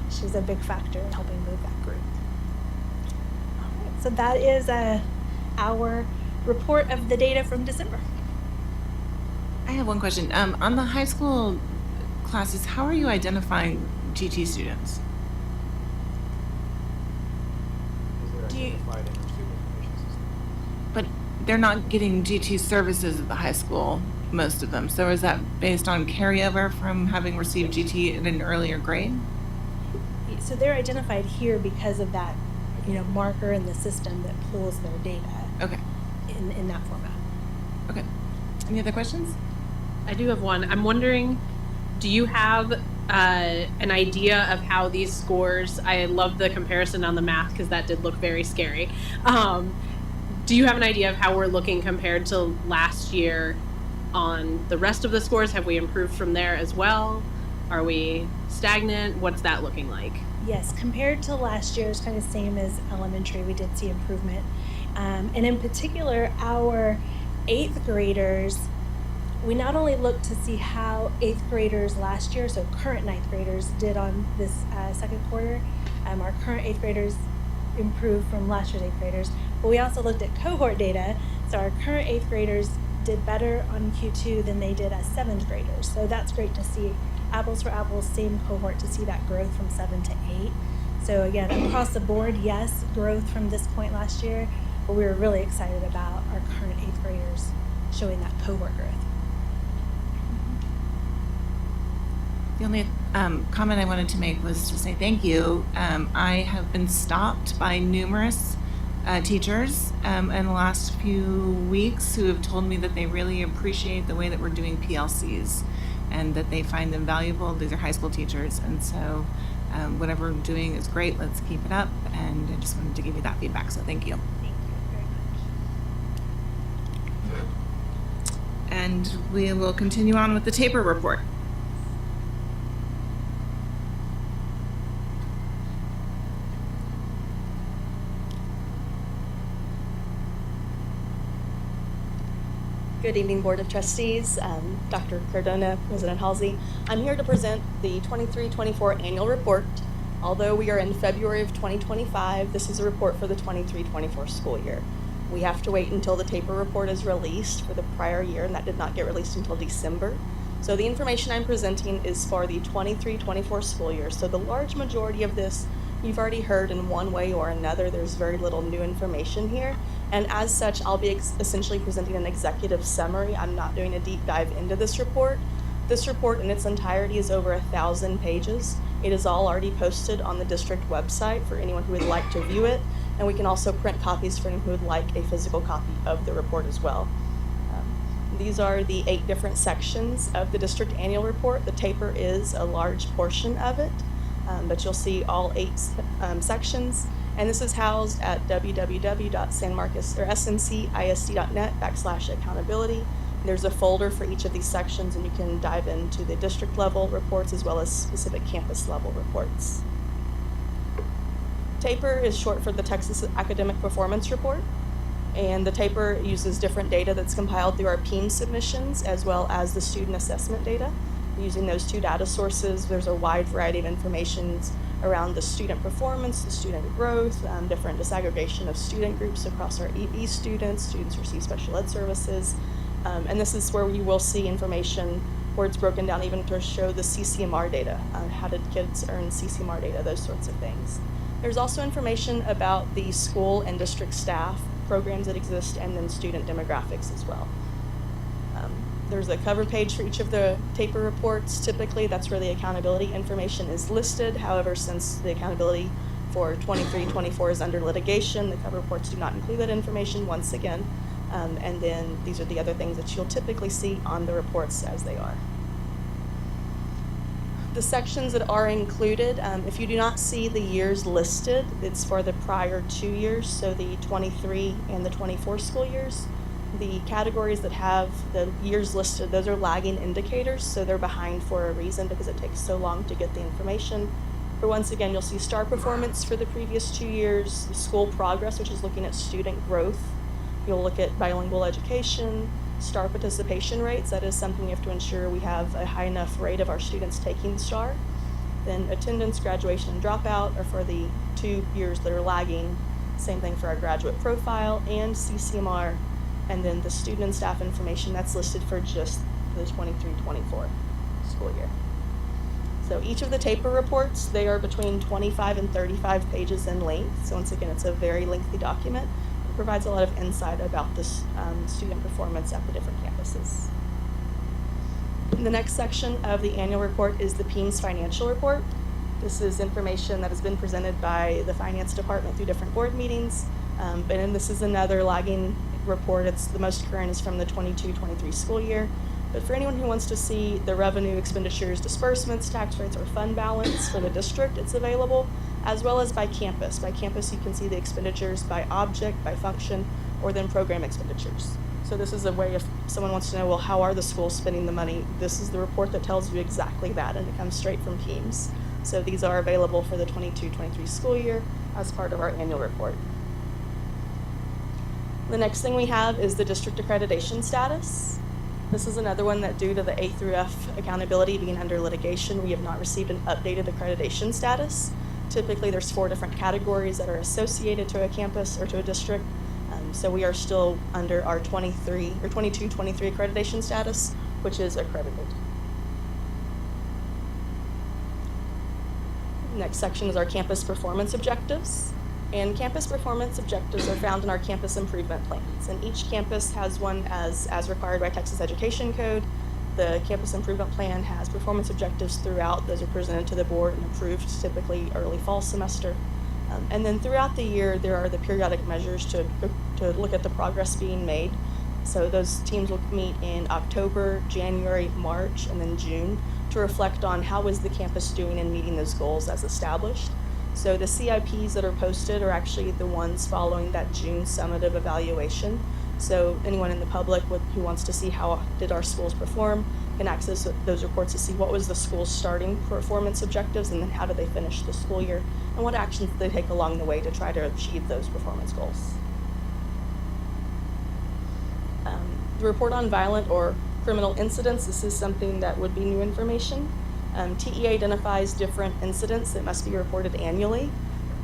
she's a big factor in helping move that group. All right, so that is our report of the data from December. I have one question. On the high school classes, how are you identifying GT students? But they're not getting GT services at the high school, most of them. So is that based on carryover from having received GT at an earlier grade? So they're identified here because of that, marker in the system that pulls their data. Okay. In that format. Okay. Any other questions? I do have one. I'm wondering, do you have an idea of how these scores, I love the comparison on the math because that did look very scary. Do you have an idea of how we're looking compared to last year on the rest of the scores? Have we improved from there as well? Are we stagnant? What's that looking like? Yes, compared to last year, it's kind of same as elementary. We did see improvement. And in particular, our 8th graders, we not only looked to see how 8th graders last year, so current 9th graders, did on this second quarter. Our current 8th graders improved from last year's 8th graders, but we also looked at cohort data. So our current 8th graders did better on Q2 than they did as 7th graders. So that's great to see, apples for apples, same cohort, to see that growth from 7 to 8. So again, across the board, yes, growth from this point last year, but we were really excited about our current 8th graders showing that cohort growth. The only comment I wanted to make was to say thank you. I have been stopped by numerous teachers in the last few weeks who have told me that they really appreciate the way that we're doing PLCs and that they find them valuable. These are high school teachers, and so whatever we're doing is great. Let's keep it up, and I just wanted to give you that feedback, so thank you. Thank you very much. And we will continue on with the TAPR report. Good evening, Board of Trustees, Dr. Cardona, President Halsey. I'm here to present the 23-24 annual report Although we are in February of 2025, this is a report for the 23-24 school year. We have to wait until the TAPR report is released for the prior year, and that did not get released until December. So the information I'm presenting is for the 23-24 school year. So the large majority of this you've already heard in one way or another. There's very little new information here. And as such, I'll be essentially presenting an executive summary. I'm not doing a deep dive into this report. This report in its entirety is over 1,000 pages. It is all already posted on the district website for anyone who would like to view it. And we can also print copies for anyone who would like a physical copy of the report as well. These are the 8 different sections of the district annual report. The TAPR is a large portion of it, but you'll see all 8 sections. And this is housed at smcisd.net/accountability. There's a folder for each of these sections, and you can dive into the district level reports as well as specific campus level reports. TAPR is short for the Texas Academic Performance Report. And the TAPR uses different data that's compiled through our PEIM submissions as well as the student assessment data. Using those 2 data sources, there's a wide variety of information around the student performance, the student growth, different disaggregation of student groups across our EB students. Students receive special ed services. And this is where you will see information where it's broken down even to show the CCMR data. How did kids earn CCMR data, those sorts of things. There's also information about the school and district staff, programs that exist, and then student demographics as well. There's a cover page for each of the TAPR reports. Typically, that's where the accountability information is listed. However, since the accountability for 23-24 is under litigation, the cover reports do not include that information once again. And then these are the other things that you'll typically see on the reports as they are. The sections that are included, if you do not see the years listed, it's for the prior 2 years, so the 23 and the 24 school years. The categories that have the years listed, those are lagging indicators, so they're behind for a reason because it takes so long to get the information. But once again, you'll see star performance for the previous 2 years, school progress, which is looking at student growth. You'll look at bilingual education, STAR participation rates. That is something you have to ensure we have a high enough rate of our students taking STAR. Then attendance, graduation, and dropout are for the 2 years that are lagging. Same thing for our graduate profile and CCMR. And then the student and staff information, that's listed for just the 23-24 school year. So each of the TAPR reports, they are between 25 and 35 pages in length. So once again, it's a very lengthy document. Provides a lot of insight about this student performance at the different campuses. The next section of the annual report is the PEIMS financial report. This is information that has been presented by the finance department through different board meetings. And this is another lagging report. It's the most current is from the 22-23 school year. But for anyone who wants to see the revenue, expenditures, disbursements, tax rates, or fund balance for the district, it's available, as well as by campus. By campus, you can see the expenditures by object, by function, or then program expenditures. So this is a way if someone wants to know, well, how are the schools spending the money? This is the report that tells you exactly that, and it comes straight from PEIMS. So these are available for the 22-23 school year as part of our annual report. The next thing we have is the district accreditation status. This is another one that due to the A through F accountability being under litigation, we have not received an updated accreditation status. Typically, there's 4 different categories that are associated to a campus or to a district. So we are still under our 22-23 accreditation status, which is accredited. Next section is our campus performance objectives. And campus performance objectives are found in our campus improvement plans. And each campus has one as required by Texas Education Code. The campus improvement plan has performance objectives throughout. Those are presented to the board and approved typically early fall semester. And then throughout the year, there are the periodic measures to look at the progress being made. So those teams will meet in October, January, March, and then June to reflect on how is the campus doing in meeting those goals as established. So the CIPs that are posted are actually the ones following that June summative evaluation. So anyone in the public who wants to see how did our schools perform can access those reports to see what was the school's starting performance objectives and then how did they finish the school year and what actions did they take along the way to try to achieve those performance goals. The report on violent or criminal incidents, this is something that would be new information. TEA identifies different incidents that must be reported annually.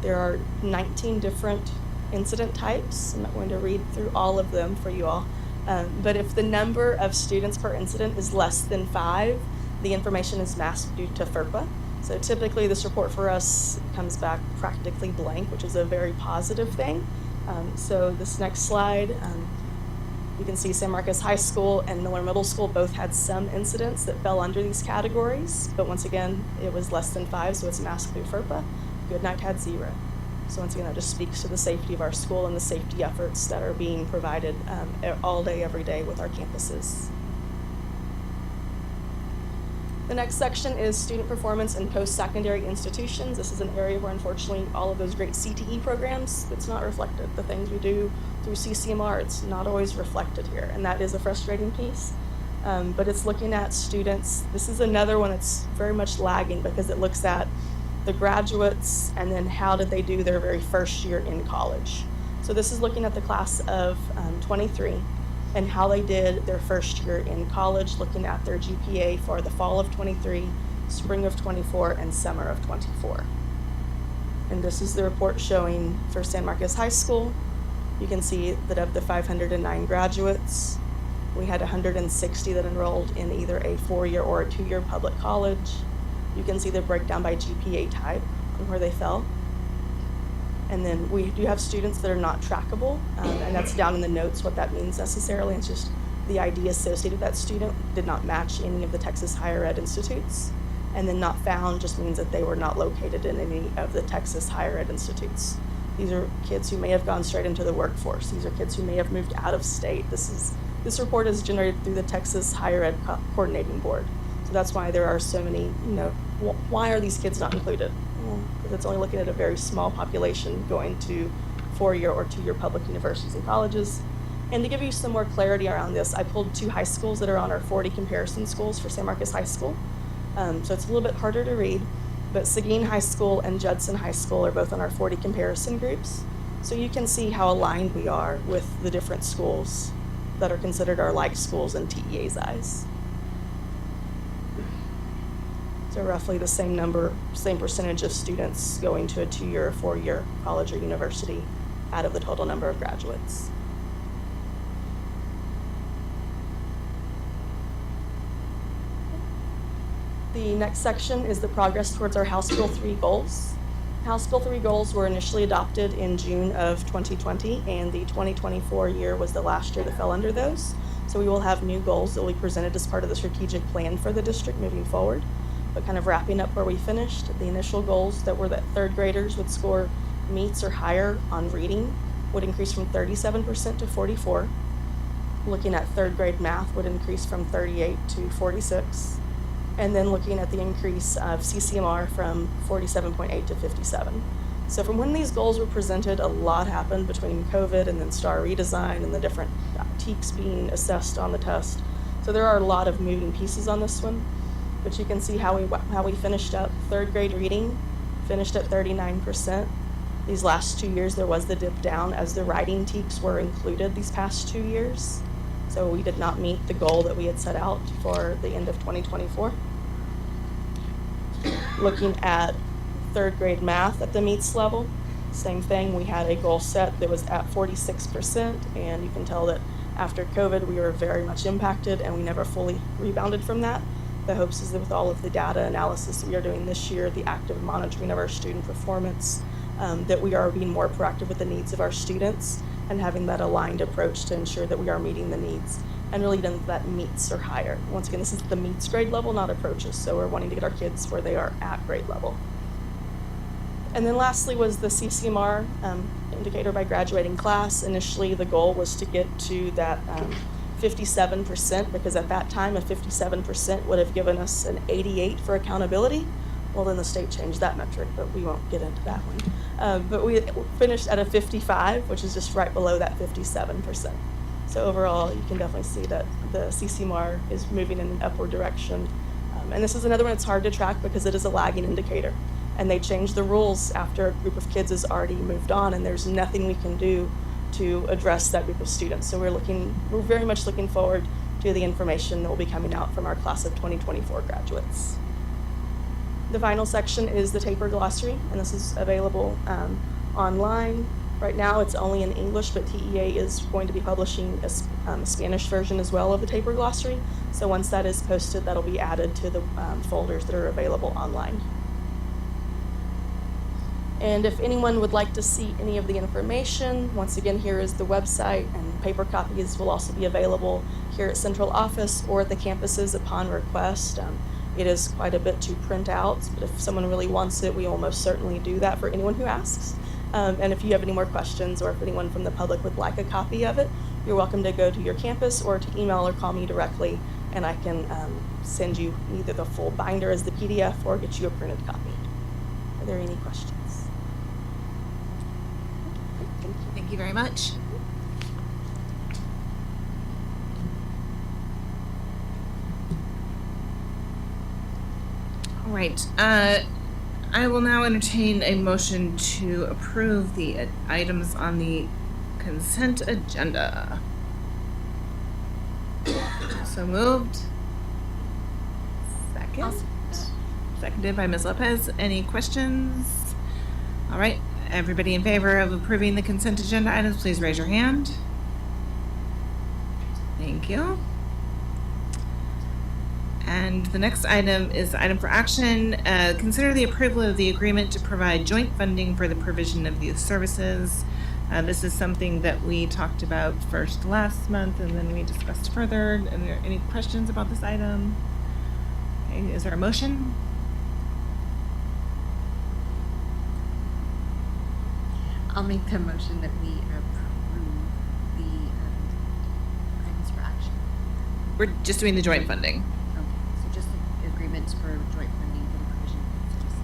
There are 19 different incident types. I'm not going to read through all of them for you all. But if the number of students per incident is less than 5, the information is masked due to VI.A. So typically this report for us comes back practically blank, which is a very positive thing. So this next slide, you can see San Marcos High School and Miller Middle School both had some incidents that fell under these categories, but once again, it was less than 5, so it's masked through VI.A. Goodnight had 0. So once again, that just speaks to the safety of our school and the safety efforts that are being provided all day, every day with our campuses. The next section is student performance in post-secondary institutions. This is an area where, unfortunately, all of those great CTE programs, it's not reflected. The things we do through CCMR, it's not always reflected here, and that is a frustrating piece. But it's looking at students. This is another one that's very much lagging because it looks at the graduates and then how did they do their very first year in college. So this is looking at the class of 23 and how they did their first year in college, looking at their GPA for the fall of 23, spring of 24, and summer of 24. And this is the report showing for San Marcos High School. You can see that of the 509 graduates, we had 160 that enrolled in either a 4-year or a 2-year public college. You can see the breakdown by GPA type and where they fell. And then we do have students that are not trackable, and that's down in the notes what that means necessarily. It's just the ID associated with that student did not match any of the Texas higher ed institutes. And then not found just means that they were not located in any of the Texas higher ed institutes. These are kids who may have gone straight into the workforce. These are kids who may have moved out of state. This report is generated through the Texas Higher Ed Coordinating Board. So that's why there are so many, why are these kids not included? Well, because it's only looking at a very small population going to 4-year or 2-year public universities and colleges. And to give you some more clarity around this, I pulled 2 high schools that are on our 40 comparison schools for San Marcos High School. So it's a little bit harder to read, but Seguin High School and Judson High School are both on our 40 comparison groups. So you can see how aligned we are with the different schools that are considered our like schools in TEA's eyes. So roughly the same number, same percentage of students going to a 2-year or 4-year college or university out of the total number of graduates. The next section is the progress towards our House Bill 3 goals. House Bill 3 goals were initially adopted in June of 2020, and the 2024 year was the last year that fell under those. So we will have new goals that will be presented as part of the strategic plan for the district moving forward. But kind of wrapping up where we finished, the initial goals that were that 3rd graders would score meets or higher on reading would increase from 37% to 44%. Looking at 3rd grade math would increase from 38 to 46%. And then looking at the increase of CCMR from 47.8 to 57. So from when these goals were presented, a lot happened between COVID and then STAR redesign and the different TEKs being assessed on the test. So there are a lot of moving pieces on this one. But you can see how we finished up. 3rd grade reading finished at 39%. These last 2 years, there was the dip down as the writing TEKs were included these past 2 years. So we did not meet the goal that we had set out for the end of 2024. Looking at 3rd grade math at the meets level, same thing. We had a goal set that was at 46%, and you can tell that after COVID, we were very much impacted and we never fully rebounded from that. The hopes is that with all of the data analysis that we are doing this year, the active monitoring of our student performance, that we are being more proactive with the needs of our students and having that aligned approach to ensure that we are meeting the needs and really done that meets or higher. Once again, this is the meets grade level, not approaches. So we're wanting to get our kids where they are at grade level. And then lastly was the CCMR indicator by graduating class. Initially, the goal was to get to that 57%, because at that time, a 57% would have given us an 88 for accountability. Well, then the state changed that metric, but we won't get into that one. But we finished at a 55, which is just right below that 57%. So overall, you can definitely see that the CCMR is moving in an upward direction. And this is another one that's hard to track because it is a lagging indicator. And they changed the rules after a group of kids has already moved on, and there's nothing we can do to address that group of students. So we're very much looking forward to the information that will be coming out from our class of 2024 graduates. The final section is the TAPR glossary, and this is available online. Right now, it's only in English, but TEA is going to be publishing a Spanish version as well of the TAPR glossary. So once that is posted, that'll be added to the folders that are available online. And if anyone would like to see any of the information, once again, here is the website, and paper copies will also be available here at Central Office or at the campuses upon request. It is quite a bit to print out, but if someone really wants it, we will most certainly do that for anyone who asks. And if you have any more questions, or if anyone from the public would like a copy of it, you're welcome to go to your campus or to email or call me directly, and I can send you either the full binder as the PDF or get you a printed copy. Are there any questions? Thank you very much. All right. I will now entertain a motion to approve the items on the consent agenda. So moved. Second. Seconded by Ms. Lopez. Any questions? All right. Everybody in favor of approving the consent agenda items, please raise your hand. Thank you. And the next item is item for action. Consider the approval of the agreement to provide joint funding for the provision of youth services. This is something that we talked about first last month, and then we discussed further. Are there any questions about this item? Okay, is there a motion? I'll make the motion that we approve the items for action. We're just doing the joint funding. Okay, so just the agreements for joint funding for the provision of services.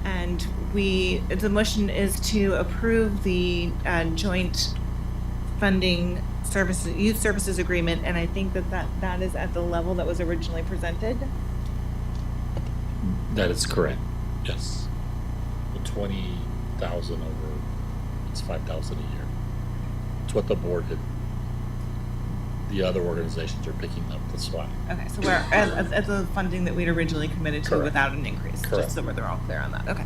And the motion is to approve the joint funding services, youth services agreement, and I think that is at the level that was originally presented. That is correct, yes. 20,000 over, it's 5,000 a year. It's what the board had, the other organizations are picking up, that's why. Okay, so we're at the funding that we'd originally committed to. Correct. Without an increase. Correct. Just so they're all clear on that. Okay.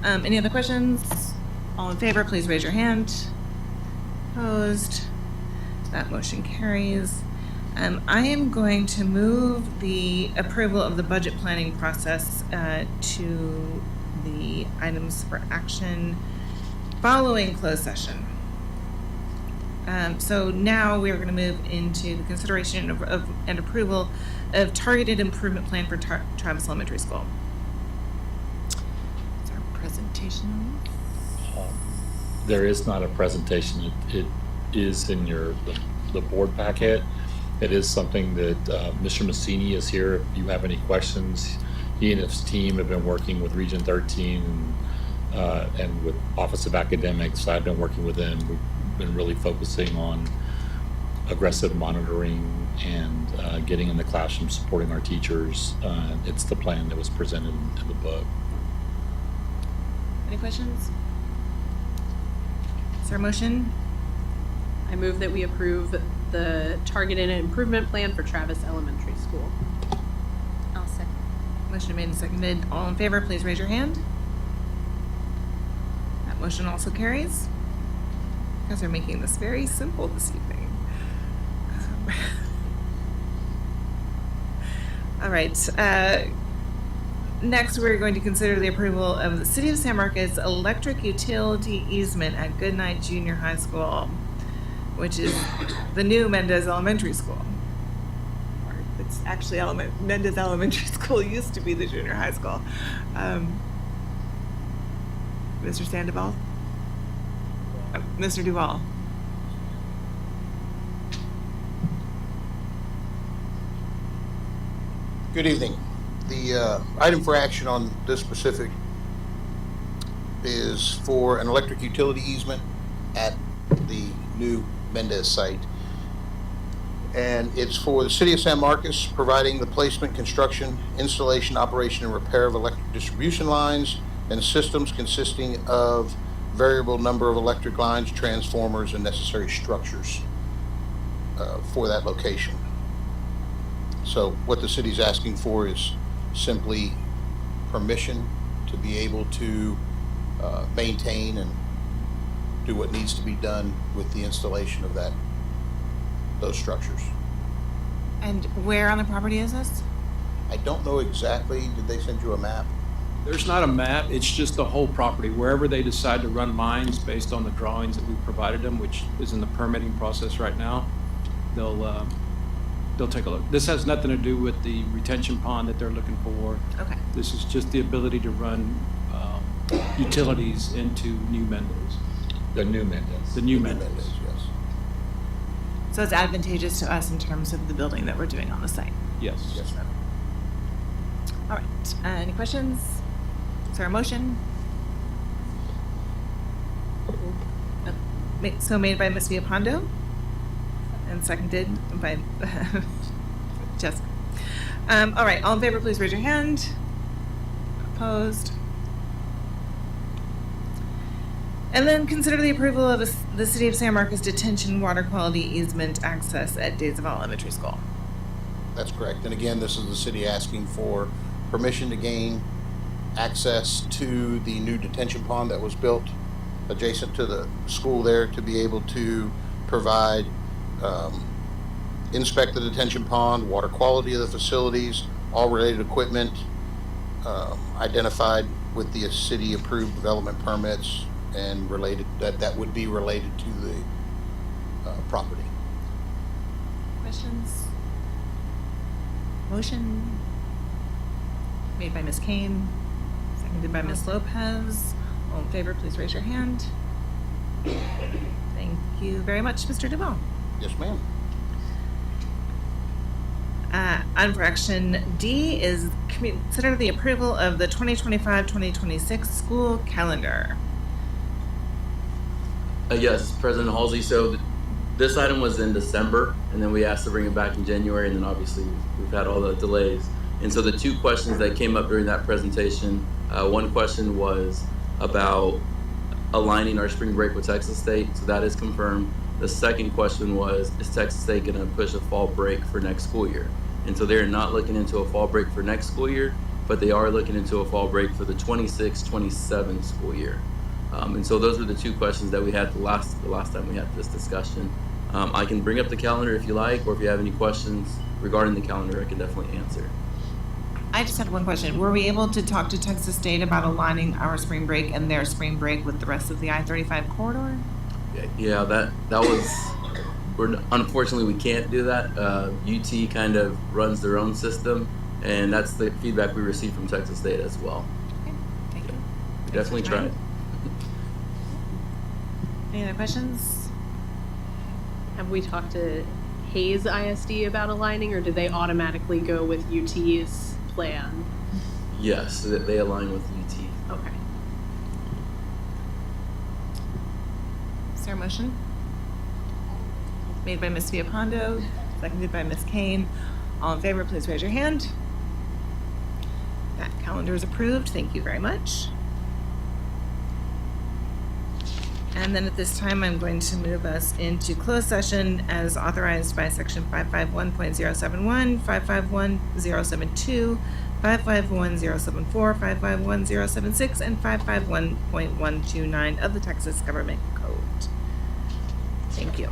Any other questions? All in favor, please raise your hand. Opposed? That motion carries. I am going to move the approval of the budget planning process to the items for action following closed session. So now we are going to move into the consideration of and approval of targeted improvement plan for Travis Elementary School. Is there a presentation on this? There is not a presentation. It is in the board packet. It is something that Mr. Massini is here. If you have any questions, he and his team have been working with Region 13 and with Office of Academics. I've been working with them. We've been really focusing on aggressive monitoring and getting in the classroom, supporting our teachers. It's the plan that was presented in the book. Any questions? Is there a motion? I move that we approve the targeted improvement plan for Travis Elementary School. I'll second. Motion made and seconded. All in favor, please raise your hand. That motion also carries. You guys are making this very simple this evening. All right. Next, we're going to consider the approval of the City of San Marcos electric utility easement at Goodnight Junior High School, which is the new Mendez Elementary School. Or it's actually Mendez Elementary School used to be the junior high school. Mr. Sandoval? Mr. Duval? Good evening. The item for action on this specific is for an electric utility easement at the new Mendez site. And it's for the City of San Marcos providing the placement, construction, installation, operation, and repair of electric distribution lines and systems consisting of variable number of electric lines, transformers, and necessary structures for that location. So what the city's asking for is simply permission to be able to maintain and do what needs to be done with the installation of those structures. And where on the property is this? I don't know exactly, did they send you a map? There's not a map, it's just the whole property. Wherever they decide to run lines based on the drawings that we provided them, which is in the permitting process right now, they'll take a look. This has nothing to do with the retention pond that they're looking for. Okay. This is just the ability to run utilities into new Mendes. The new Mendes. The new Mendes. Yes. So it's advantageous to us in terms of the building that we're doing on the site. Yes. Yes, ma'am. All right, any questions? Is there a motion? So made by Ms. Villalpando and seconded by Jessica. All right, all in favor, please raise your hand. Opposed? And then consider the approval of the City of San Marcos detention water quality easement access at Days of All Elementary School. That's correct. And again, this is the city asking for permission to gain access to the new detention pond that was built adjacent to the school there to be able to provide, inspect the detention pond, water quality of the facilities, all related equipment, identified with the city approved development permits and related, that would be related to the property. Questions? Motion made by Ms. Kane, seconded by Ms. Lopez. All in favor, please raise your hand. Thank you very much, Mr. Duval. Yes, ma'am. On for action D is consider the approval of the 2025-2026 school calendar. Yes, President Halsey. So this item was in December, and then we asked to bring it back in January, and then obviously we've had all the delays. And so the two questions that came up during that presentation, one question was about aligning our spring break with Texas State, so that is confirmed. The second question was, is Texas State going to push a fall break for next school year? And so they're not looking into a fall break for next school year, but they are looking into a fall break for the 26-27 school year. And so those were the two questions that we had the last time we had this discussion. I can bring up the calendar if you like, or if you have any questions regarding the calendar, I can definitely answer. I just had one question. Were we able to talk to Texas State about aligning our spring break and their spring break with the rest of the I-35 corridor? Yeah, that was, unfortunately we can't do that. UT kind of runs their own system, and that's the feedback we received from Texas State as well. Okay, thank you. We definitely tried. Any other questions? Have we talked to Hayes ISD about aligning, or do they automatically go with UT's plan? Yes, they align with UT. Okay. Is there a motion? Made by Ms. Villalpando, seconded by Ms. Kane. All in favor, please raise your hand. That calendar is approved. Thank you very much. And then at this time, I'm going to move us into closed session as authorized by section 551.071, 551.072, 551.074, 551.076, and 551.129 of the Texas Government Code. Thank you.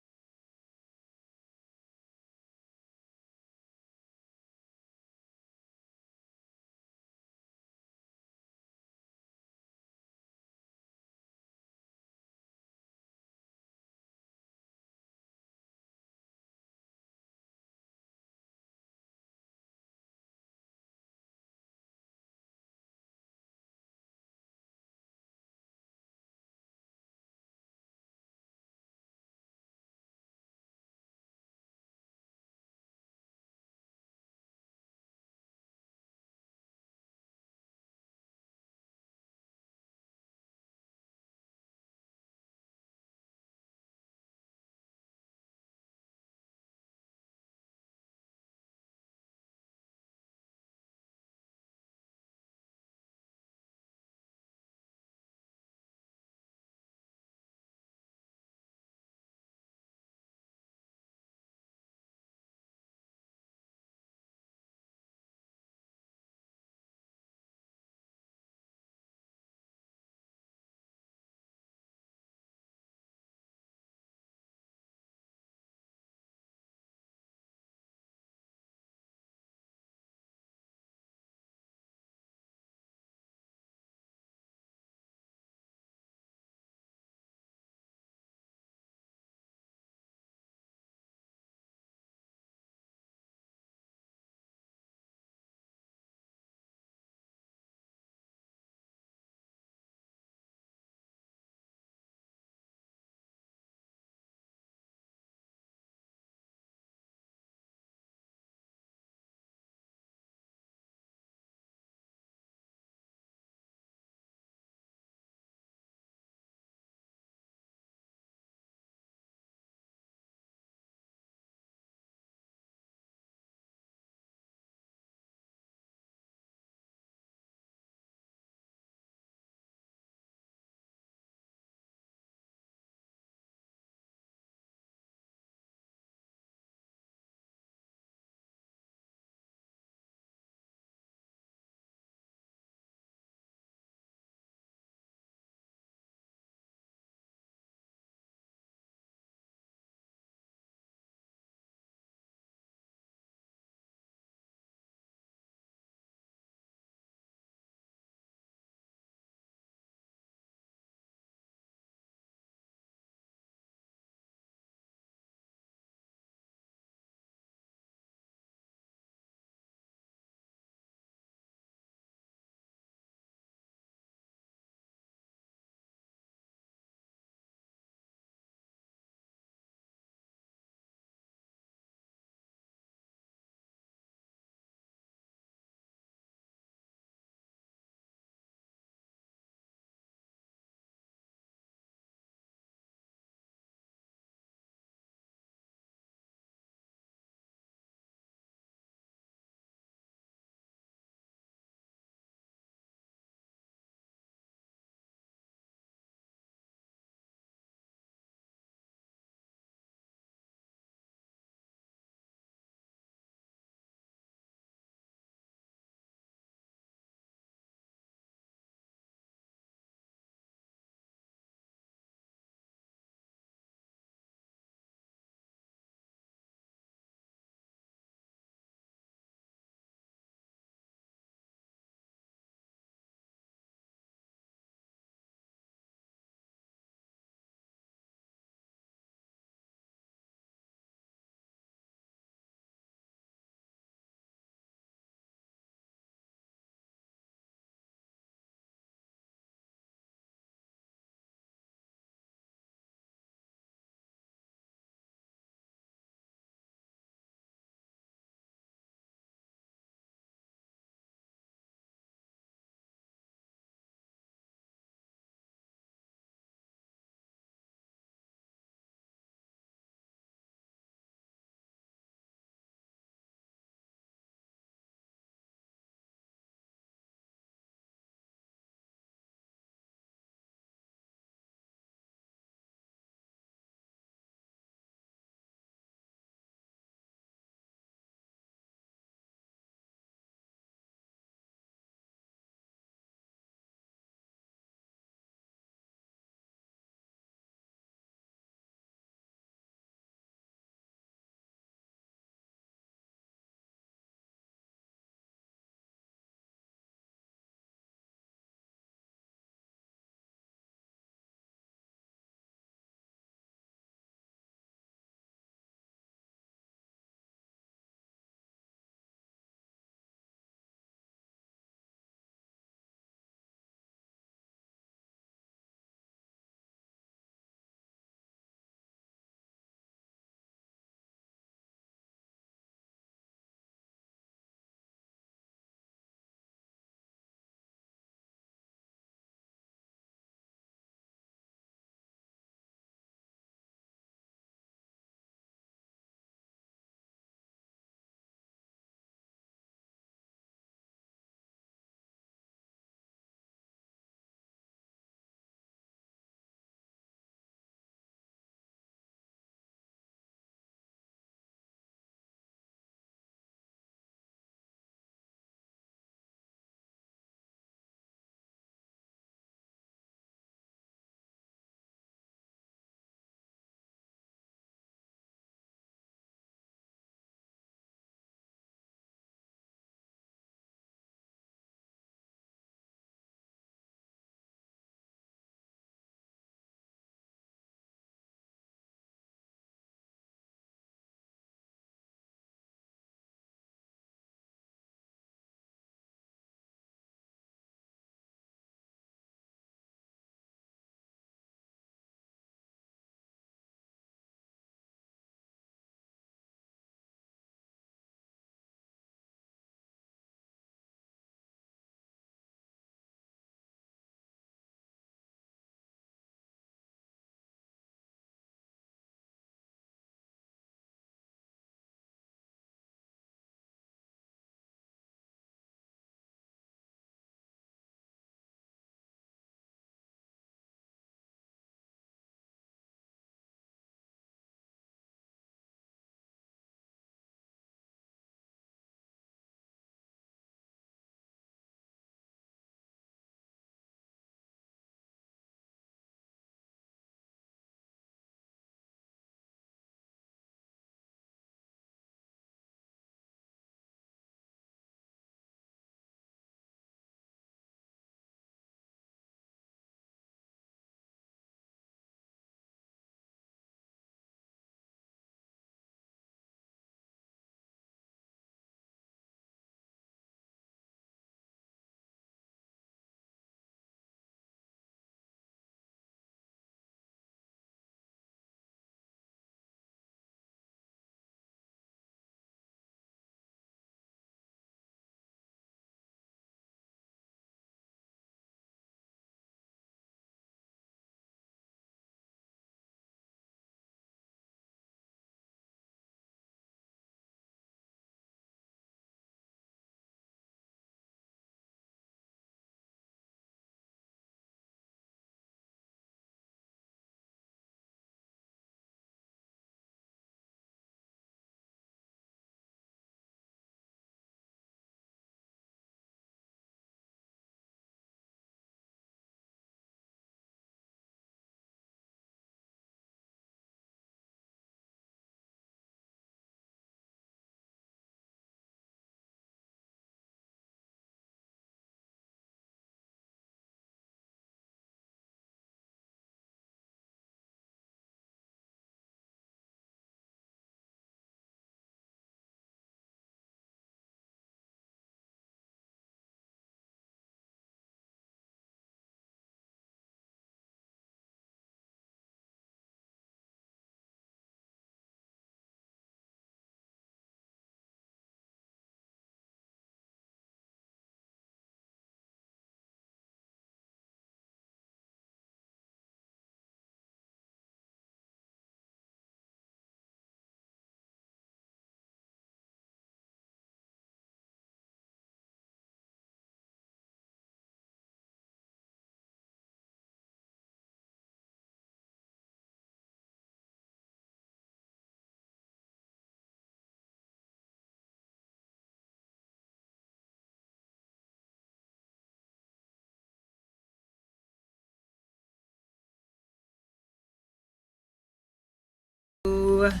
to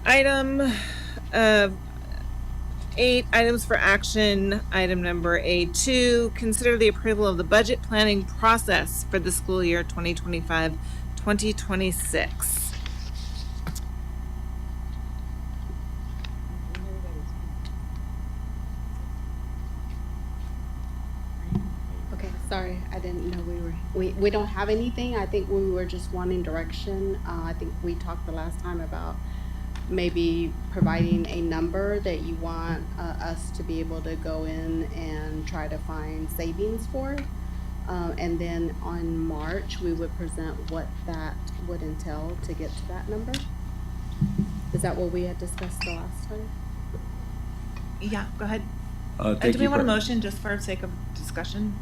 item 8 items for action. Item number A2, consider the approval of the budget planning process for the school year 2025-2026. Okay, sorry, I didn't know we don't have anything. I think we were just wanting direction. I think we talked the last time about maybe providing a number that you want us to be able to go in and try to find savings for. And then on March, we would present what that would entail to get to that number. Is that what we had discussed the last time? Yeah, go ahead. Thank Do we you, want a motion just for sake of discussion?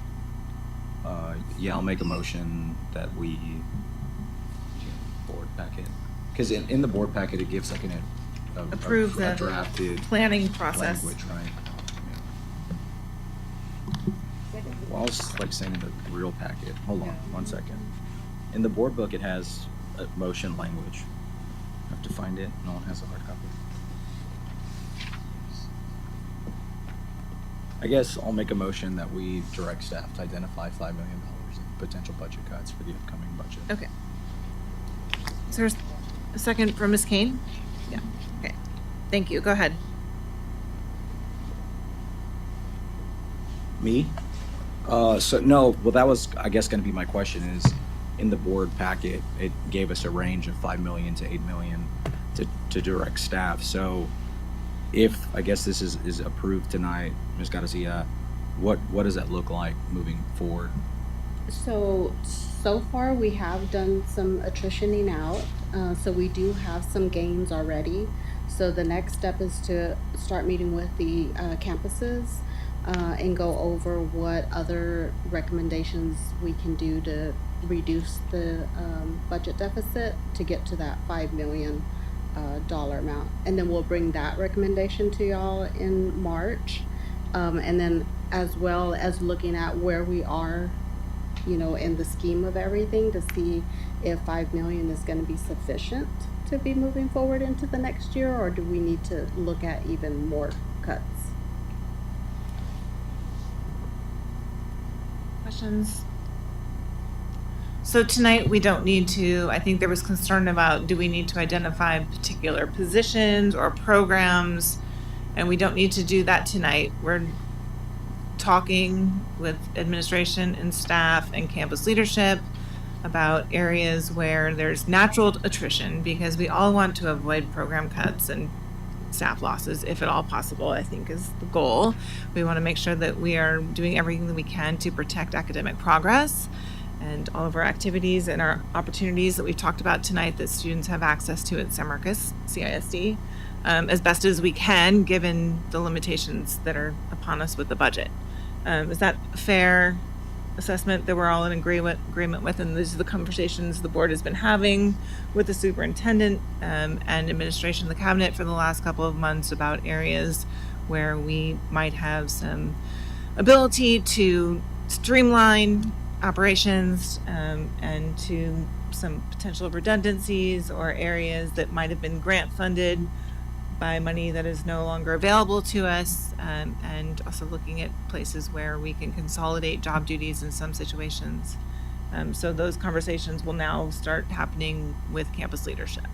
Yeah, I'll make a motion that we board packet, because in the board packet it gives like Approve a the drafted planning process. language, right? Yeah. Well, I was like saying in the real packet. Hold on, 1 second. In the board book, it has a motion language. I have to find it. No one has a hard copy. I guess I'll make a motion that we direct staff to identify $5 million in potential budget cuts for the upcoming budget. Okay. Is there a second from Ms. Kane? Yeah. Okay. Thank you. Go ahead. Me? So no, well that was, I guess, gonna be my question is, in the board packet, it gave us a range of 5 million to 8 million to direct staff. So if, I guess this is approved tonight, Ms. Garcia, what does that look like moving forward? So far we have done some attritioning out. So we do have some gains already. So the next step is to start meeting with the campuses and go over what other recommendations we can do to reduce the budget deficit to get to that $5 million dollar amount. And then we'll bring that recommendation to y'all in March. And then as well as looking at where we are, you know, in the scheme of everything to see if 5 million is going to be sufficient to be moving forward into the next year, or do we need to look at even more cuts? Questions? So tonight we don't need to, I think there was concern about, do we need to identify particular positions or programs? And we don't need to do that tonight. We're talking with administration and staff and campus leadership about areas where there's natural attrition, because we all want to avoid program cuts and staff losses, if at all possible, I think is the goal. We want to make sure that we are doing everything that we can to protect academic progress and all of our activities and our opportunities that we've talked about tonight that students have access to at San Marcos CISD as best as we can, given the limitations that are upon us with the budget. Is that a fair assessment that we're all in agreement with? And these are the conversations the board has been having with the superintendent and administration of the cabinet for the last couple of months about areas where we might have some ability to streamline operations and to some potential redundancies, or areas that might have been grant funded by money that is no longer available to us, and also looking at places where we can consolidate job duties in some situations. So those conversations will now start happening with campus leadership.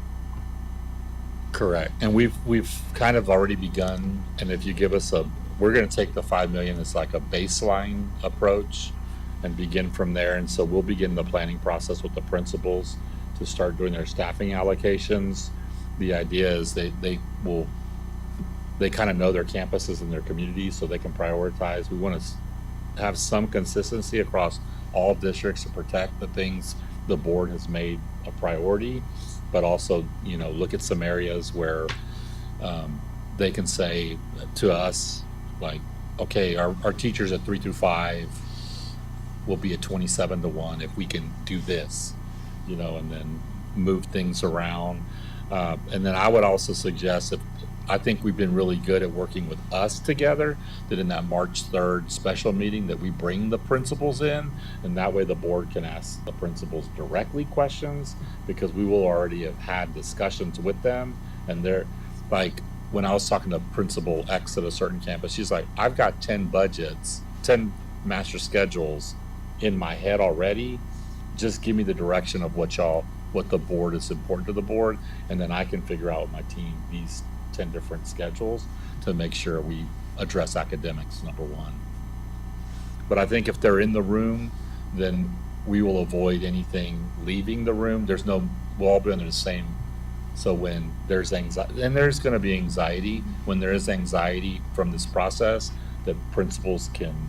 Correct. And we've kind of already begun, and if you give us we're going to take the 5 million as like a baseline approach and begin from there. And so we'll begin the planning process with the principals to start doing their staffing allocations. The idea is they kind of know their campuses and their communities, so they can prioritize. We want to have some consistency across all districts to protect the things the board has made a priority, but also, you know, look at some areas where they can say to us, like, okay, our teachers at 3 through 5 will be at 27-1 if we can do this, you know, and then move things around. And then I would also suggest, if I think we've been really good at working with us together, that in that March 3rd special meeting that we bring the principals in, and that way the board can ask the principals directly questions, because we will already have had discussions with them. And they're like, when I was talking to Principal X at a certain campus, she's like, I've got 10 budgets, 10 master schedules in my head already. Just give me the direction of what the board is important to the board, and then I can figure out with my team these 10 different schedules to make sure we address academics, number one. But I think if they're in the room, then we will avoid anything leaving the room. We'll all be under the same. So when there's anxiety, and there's going to be anxiety, when there is anxiety from this process, that principals can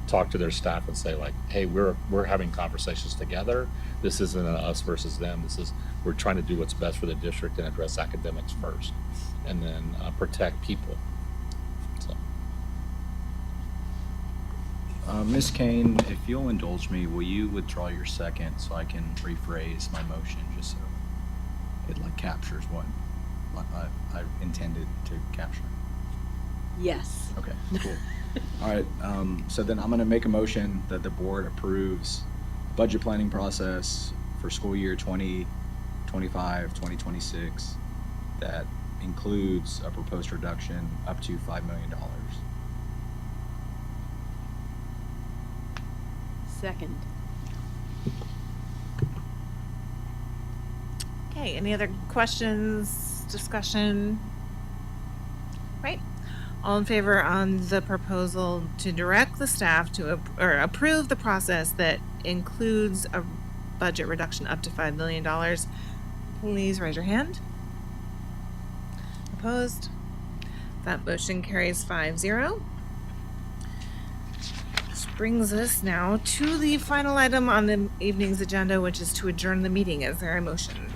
talk to their staff and say, like, hey, we're having conversations together. This isn't an us versus them. We're trying to do what's best for the district and address academics first, and then protect people. So. Ms. Kane, if you'll indulge me, will you withdraw your second so I can rephrase my motion just so it like captures what I intended to capture? Yes. Okay, cool. All right, so then I'm gonna make a motion that the board approves budget planning process for school year 2025, 2026 that includes a proposed reduction up to $5 million. Second. Okay, any other questions, discussion? Right. All in favor on the proposal to direct the staff to approve the process that includes a budget reduction up to $5 million, please raise your hand. Opposed? That motion carries 5-0. This brings us now to the final item on the evening's agenda, which is to adjourn the meeting. Is there a motion?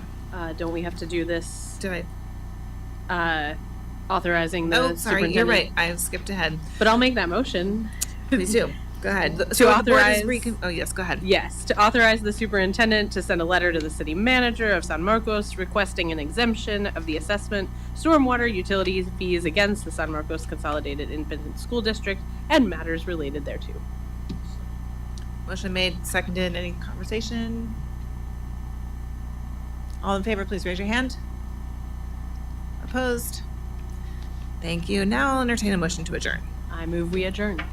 Don't we have to do this? Did I? Authorizing the sorry, you're right. I skipped ahead. But I'll make that motion. Please do. Go ahead. To authorize. Oh, yes, go ahead. Yes, to authorize the superintendent to send a letter to the city manager of San Marcos requesting an exemption of the assessment, stormwater, utilities, fees against the San Marcos Consolidated Independent School District and matters related thereto. Motion made, seconded. Any conversation? All in favor, please raise your hand. Opposed? Thank you. Now I'll entertain a motion to adjourn. I move we adjourn.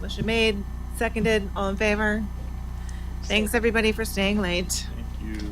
Motion made, seconded. All in favor? Thanks, everybody, for staying late. Thank you.